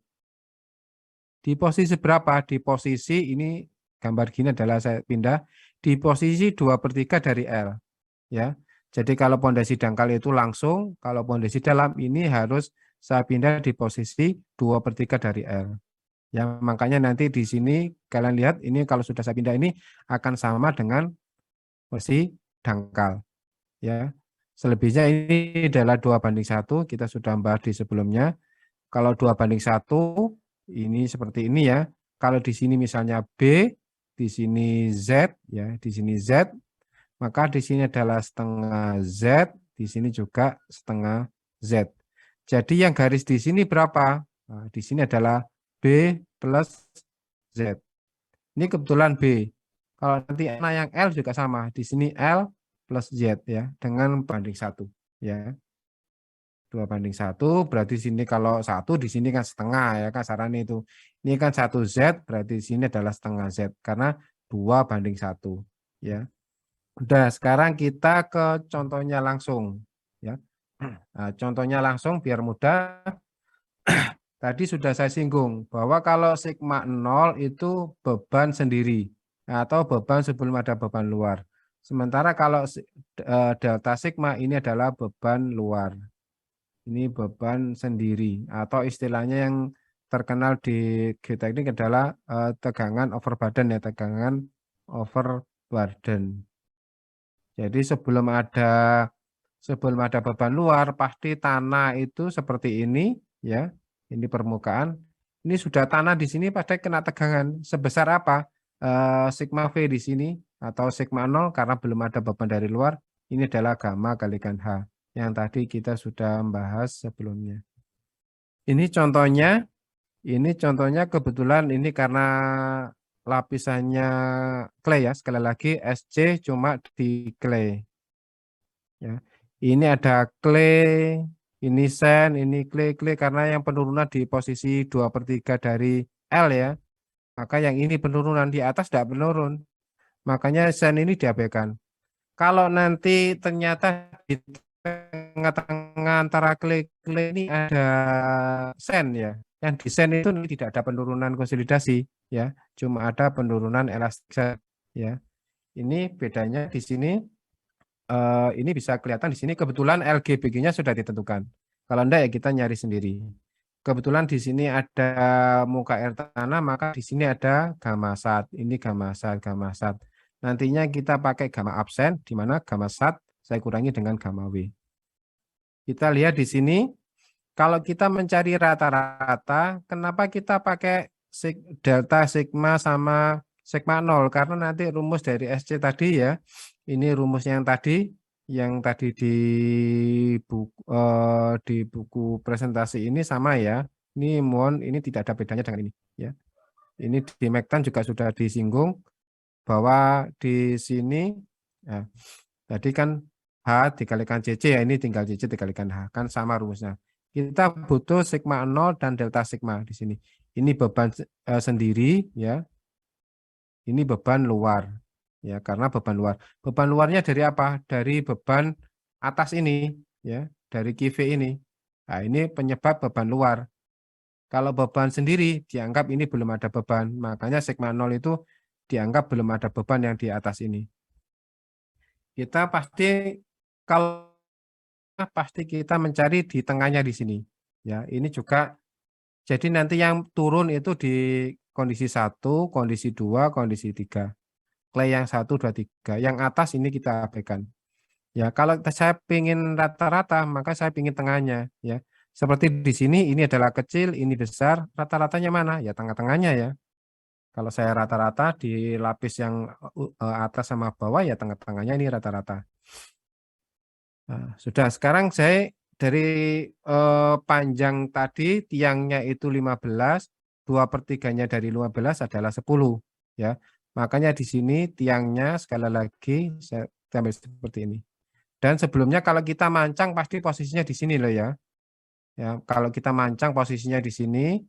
A: Di posisi berapa? Di posisi ini gambar gini adalah saya pindah di posisi 2/3 dari L. Ya. Jadi kalau pondasi dangkal itu langsung, kalau pondasi dalam ini harus saya pindah di posisi 2/3 dari L. Ya, makanya nanti di sini kalian lihat ini kalau sudah saya pindah ini akan sama dengan posisi dangkal. Ya, selebihnya ini adalah 2/1, kita sudah bahas di sebelumnya. Kalau 2/1 ini seperti ini ya. Kalau di sini misalnya B, di sini Z ya, di sini Z, maka di sini adalah setengah Z, di sini juga setengah Z. Jadi yang garis di sini berapa? Nah, di sini adalah B plus Z. Ini kebetulan B. Kalau nanti yang L juga sama, di sini L plus Z ya, dengan banding 1 ya. 2/1 berarti sini kalau 1 di sini kan setengah ya kasarannya itu. Ini kan 1 Z berarti di sini adalah setengah Z karena 2/1 ya. Udah, sekarang kita ke contohnya langsung ya. Nah, contohnya langsung biar mudah. Tadi sudah saya singgung bahwa kalau sigma 0 itu beban sendiri atau beban sebelum ada beban luar. Sementara kalau delta sigma ini adalah beban luar. Ini beban sendiri atau istilahnya yang terkenal di geoteknik adalah tegangan overburden ya, tegangan overburden. Jadi sebelum ada beban luar pasti tanah itu seperti ini ya. Ini permukaan. Ini sudah tanah di sini pasti kena tegangan sebesar apa? Sigma V di sini atau sigma 0 karena belum ada beban dari luar. Ini adalah gamma kalikan H yang tadi kita sudah membahas sebelumnya. Ini contohnya kebetulan ini karena lapisannya clay ya, sekali lagi SC cuma di clay. Ya. Ini ada clay, ini sand, ini clay karena yang penurunan di posisi 2/3 dari L ya. Maka yang ini penurunan di atas tidak menurun. Makanya sand ini diabaikan. Kalau nanti ternyata di tengah-tengah antara clay ini ada sand ya. Yang di sand itu tidak ada penurunan konsolidasi ya, cuma ada penurunan elastik ya. Ini bedanya di sini. Ini bisa kelihatan di sini kebetulan LGBG-nya sudah ditentukan. Kalau enggak ya kita nyari sendiri. Kebetulan di sini ada muka air tanah, maka di sini ada gamma sat. Ini gamma sat. Nantinya kita pakai gamma absen, di mana gamma sat saya kurangi dengan gamma W. Kita lihat di sini, kalau kita mencari rata-rata, kenapa kita pakai delta sigma sama sigma 0 karena nanti rumus dari SC tadi ya. Ini rumusnya yang tadi di buku presentasi ini sama ya. Ini ini tidak ada bedanya dengan ini ya. Ini di Mektan juga sudah disinggung bahwa di sini ya, tadi kan H dikalikan CC ya, ini tinggal CC dikalikan H, kan sama rumusnya. Kita butuh sigma 0 dan delta sigma di sini. Ini beban sendiri ya. Ini beban luar. Ya, karena beban luar. Beban luarnya dari apa? Dari beban atas ini ya, dari QV ini. Nah, ini penyebab beban luar. Kalau beban sendiri dianggap ini belum ada beban, makanya sigma 0 itu dianggap belum ada beban yang di atas ini. Kita pasti kita mencari di tengahnya di sini. Ya, ini juga jadi nanti yang turun itu di kondisi 1, kondisi 2, kondisi 3. Clay yang 1, 2, 3. Yang atas ini kita abaikan. Ya, kalau saya ingin rata-rata, maka saya ingin tengahnya. Ya, seperti di sini, ini adalah kecil, ini besar. Rata-ratanya mana? Ya, tengah-tengahnya ya. Kalau saya rata-rata di lapis yang atas sama bawah, ya tengah-tengahnya ini rata-rata. Nah, sudah, sekarang saya dari panjang tadi, tiangnya itu 15, 2/3-nya dari 15 adalah 10. Ya, makanya di sini tiangnya sekali lagi saya ambil seperti ini. Dan sebelumnya kalau kita mancang pasti posisinya di sini loh ya. Ya, kalau kita mancang posisinya di sini,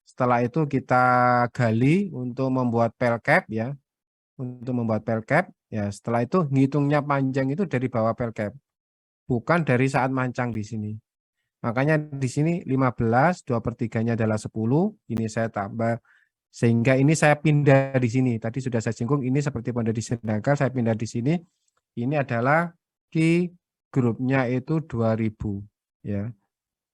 A: setelah itu kita gali untuk membuat pel cap ya. Untuk membuat pel cap, ya setelah itu ngitungnya panjang itu dari bawah pel cap. Bukan dari saat mancang di sini. Makanya di sini 15, 2/3-nya adalah 10, ini saya tambah sehingga ini saya pindah di sini. Tadi sudah saya singgung ini seperti pondasi sedangkan saya pindah di sini. Ini adalah Q grupnya itu 2000 ya.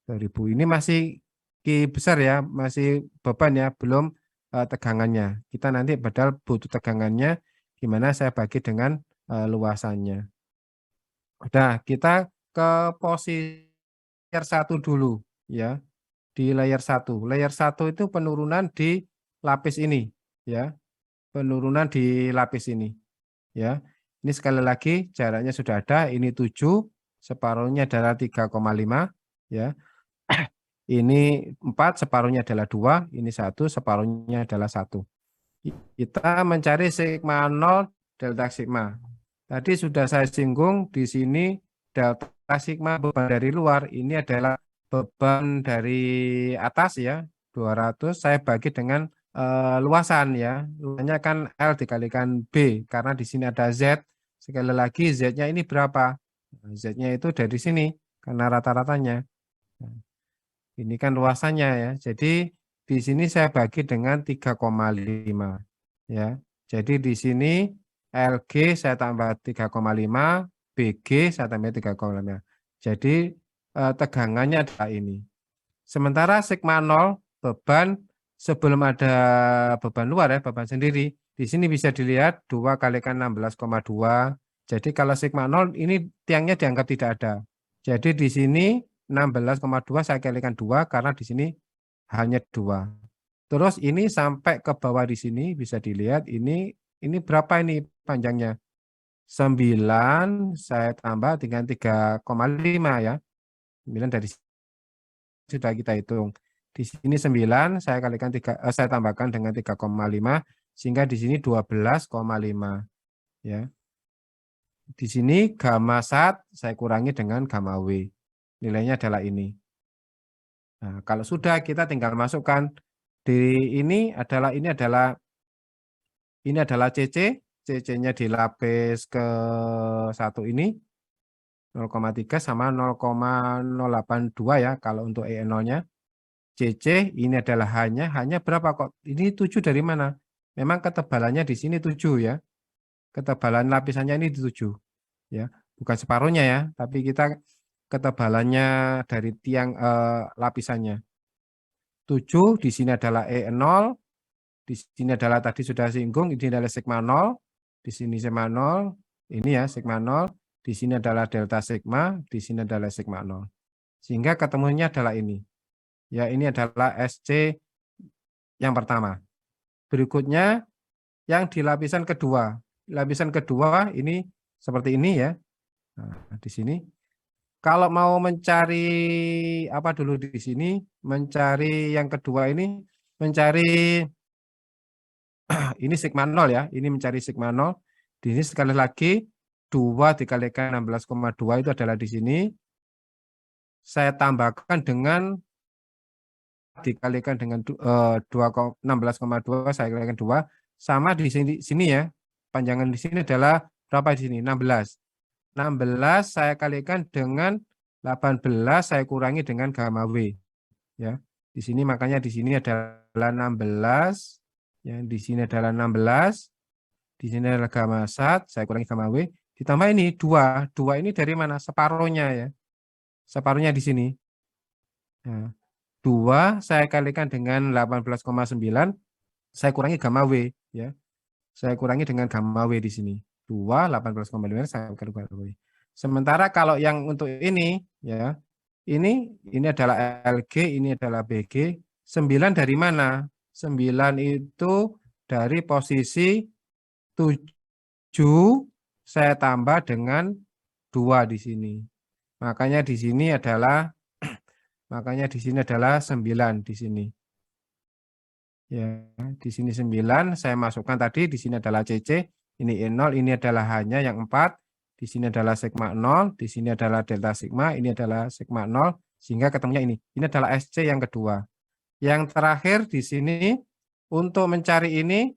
A: 2000 ini masih Q besar ya, masih beban ya, belum tegangannya. Kita nanti padahal butuh tegangannya gimana saya bagi dengan luasannya. Udah, kita ke posisi layer 1 dulu ya. Di layer 1. Layer 1 itu penurunan di lapis ini ya. Penurunan di lapis ini ya. Ini sekali lagi jaraknya sudah ada, ini 7, separuhnya adalah 3,5 ya. Ini 4, separuhnya adalah 2, ini 1, separuhnya adalah 1. Kita mencari sigma 0 delta sigma. Tadi sudah saya singgung di sini delta sigma beban dari luar ini adalah beban dari atas ya 200 saya bagi dengan luasan ya. Luasannya kan L dikalikan B karena di sini ada Z. Sekali lagi Z-nya ini berapa? Z-nya itu dari sini karena rata-ratanya. Ini kan luasannya ya. Jadi di sini saya bagi dengan 3,5 ya. Jadi di sini LG saya tambah 3,5, BG saya tambah 3,5. Jadi tegangannya adalah ini. Sementara sigma 0 beban sebelum ada beban luar ya, beban sendiri. Di sini bisa dilihat 2 kalikan 16,2. Jadi kalau sigma 0 ini tiangnya dianggap tidak ada. Jadi di sini 16,2 saya kalikan 2 karena di sini hanya 2. Terus ini sampai ke bawah di sini bisa dilihat ini berapa ini panjangnya? 9 saya tambah dengan 3,5 ya. 9 dari sudah kita hitung. Di sini 9 saya kalikan 3 saya tambahkan dengan 3,5 sehingga di sini 12,5 ya. Di sini gamma sat saya kurangi dengan gamma W. Nilainya adalah ini. Nah, kalau sudah kita tinggal masukkan di ini adalah CC, CC-nya di lapis ke 1 ini 0,3 sama 0,082 ya kalau untuk E0-nya. CC ini adalah hanya berapa kok? Ini 7 dari mana? Memang ketebalannya di sini 7 ya. Ketebalan lapisannya ini 7 ya. Bukan separuhnya ya, tapi kita ketebalannya dari tiang lapisannya. 7 di sini adalah E0, di sini adalah tadi sudah singgung ini adalah sigma 0, di sini sigma 0, ini ya sigma 0, di sini adalah delta sigma, di sini adalah sigma 0. Sehingga ketemunya adalah ini. Ya, ini adalah SC yang pertama. Berikutnya yang di lapisan kedua. Lapisan kedua ini seperti ini ya. Nah, di sini. Kalau mau mencari apa dulu di sini, mencari yang kedua ini, mencari ini sigma 0 ya, ini mencari sigma 0. Di sini sekali lagi 2 dikalikan 16,2 itu adalah di sini. Saya tambahkan dengan dikalikan dengan 16,2 saya kalikan 2 sama di sini ya. Panjangan di sini adalah berapa di sini? 16. 16 saya kalikan dengan 18 saya kurangi dengan gamma W ya. Di sini makanya di sini adalah 16 ya, di sini adalah 16. Di sini adalah gamma sat, saya kurangi gamma W ditambah ini 2. 2 ini dari mana? Separuhnya ya. Separuhnya di sini. Nah, 2 saya kalikan dengan 18,9 saya kurangi gamma W ya. Saya kurangi dengan gamma W di sini. 2 18,5 saya kalikan gamma W. Sementara kalau yang untuk ini ya, ini adalah LG, ini adalah BG. 9 dari mana? 9 itu dari posisi 7 saya tambah dengan 2 di sini. Makanya di sini adalah 9 di sini. Ya, di sini 9 saya masukkan tadi, di sini adalah CC, ini E0, ini adalah hanya yang 4, di sini adalah sigma 0, di sini adalah delta sigma, ini adalah sigma 0, sehingga ketemunya ini. Ini adalah SC yang kedua. Yang terakhir di sini, untuk mencari ini,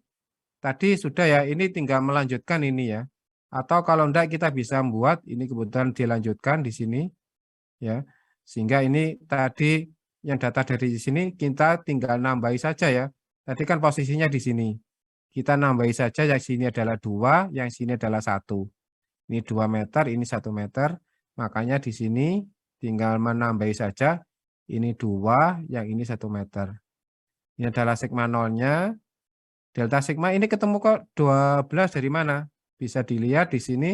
A: tadi sudah ya, ini tinggal melanjutkan ini ya. Atau kalau enggak kita bisa membuat, ini kebetulan dilanjutkan di sini, ya. Sehingga ini tadi yang data dari sini kita tinggal nambahi saja ya. Tadi kan posisinya di sini. Kita nambahi saja, yang sini adalah 2, yang sini adalah 1. Ini 2 meter, ini 1 meter. Makanya di sini tinggal menambahi saja. Ini 2, yang ini 1 meter. Ini adalah sigma 0-nya. Delta sigma ini ketemu kok 12 dari mana? Bisa dilihat di sini.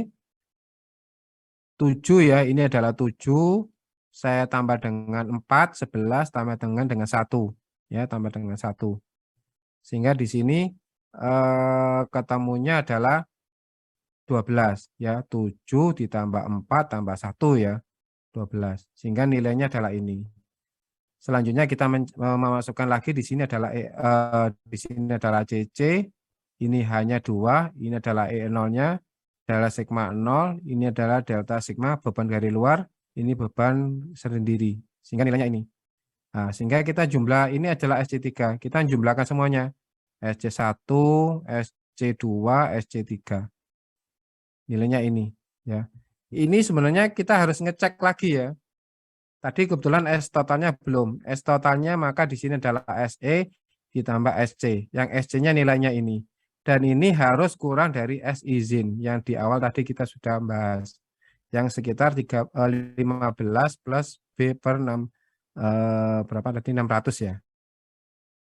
A: 7 ya, ini adalah 7. Saya tambah dengan 4, 11, tambah dengan 1. Ya, tambah dengan 1. Sehingga di sini ketemunya adalah 12 ya, 7 ditambah 4 tambah 1 ya, 12. Sehingga nilainya adalah ini. Selanjutnya kita memasukkan lagi di sini adalah CC, ini hanya 2, ini adalah E0-nya, adalah sigma 0, ini adalah delta sigma beban garis luar, ini beban sendiri. Sehingga nilainya ini. Nah, sehingga kita jumlah ini adalah SC3. Kita jumlahkan semuanya. SC1, SC2, SC3. Nilainya ini ya. Ini sebenarnya kita harus ngecek lagi ya. Tadi kebetulan S totalnya belum. S totalnya maka di sini adalah SE ditambah SC. Yang SC-nya nilainya ini. Dan ini harus kurang dari S izin yang di awal tadi kita sudah bahas. Yang sekitar 15 plus B per 6 berapa tadi 600 ya.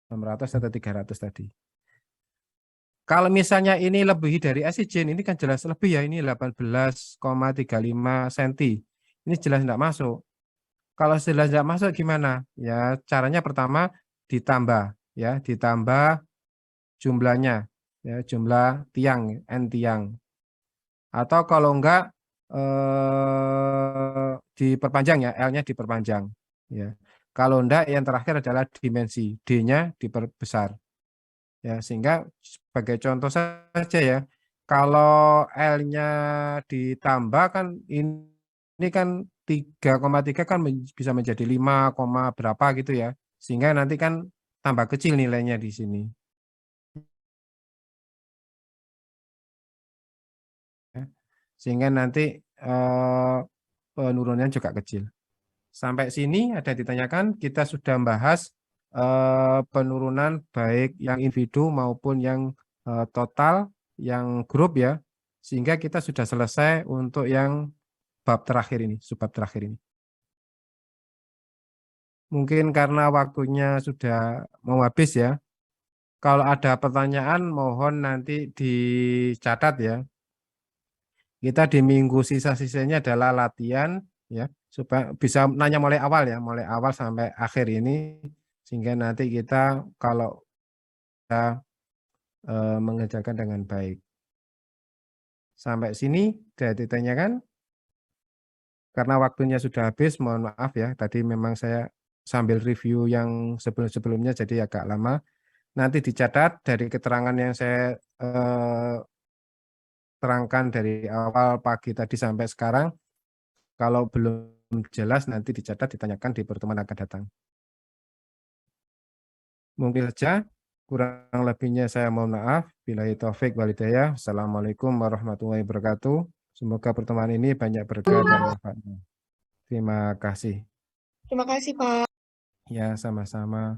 A: 600 atau 300 tadi. Kalau misalnya ini lebih dari S izin, ini kan jelas lebih ya, ini 18,35 cm. Ini jelas tidak masuk. Kalau jelas tidak masuk gimana? Ya, caranya pertama ditambah ya, ditambah jumlahnya ya, jumlah tiang, N tiang. Atau kalau enggak diperpanjang ya, L-nya diperpanjang ya. Kalau enggak yang terakhir adalah dimensi, D-nya diperbesar. Ya, sehingga sebagai contoh saja ya, kalau L-nya ditambah kan ini kan 3,3 kan bisa menjadi 5, berapa gitu ya. Sehingga nanti kan tambah kecil nilainya di sini. Sehingga nanti penurunannya juga kecil. Sampai sini ada ditanyakan, kita sudah membahas penurunan baik yang individu maupun yang total, yang grup ya, sehingga kita sudah selesai untuk yang bab terakhir ini, subbab terakhir ini. Mungkin karena waktunya sudah mau habis ya, kalau ada pertanyaan mohon nanti dicatat ya. Kita di minggu sisa-sisanya adalah latihan ya, supaya bisa nanya mulai awal ya, mulai awal sampai akhir ini. Sehingga nanti kita kalau mengerjakan dengan baik. Sampai sini sudah ditanyakan? Karena waktunya sudah habis, mohon maaf ya. Tadi memang saya sambil review yang sebelum-sebelumnya jadi agak lama. Nanti dicatat dari keterangan yang saya terangkan dari awal pagi tadi sampai sekarang. Kalau belum jelas nanti dicatat, ditanyakan di pertemuan akan datang. Mungkin saja, kurang lebihnya saya mohon maaf. Billahi taufik walhidayah. Assalamualaikum warahmatullahi wabarakatuh. Semoga pertemuan ini banyak berkah dan manfaatnya. Terima kasih.
D: Terima kasih, Pak.
A: Ya, sama-sama.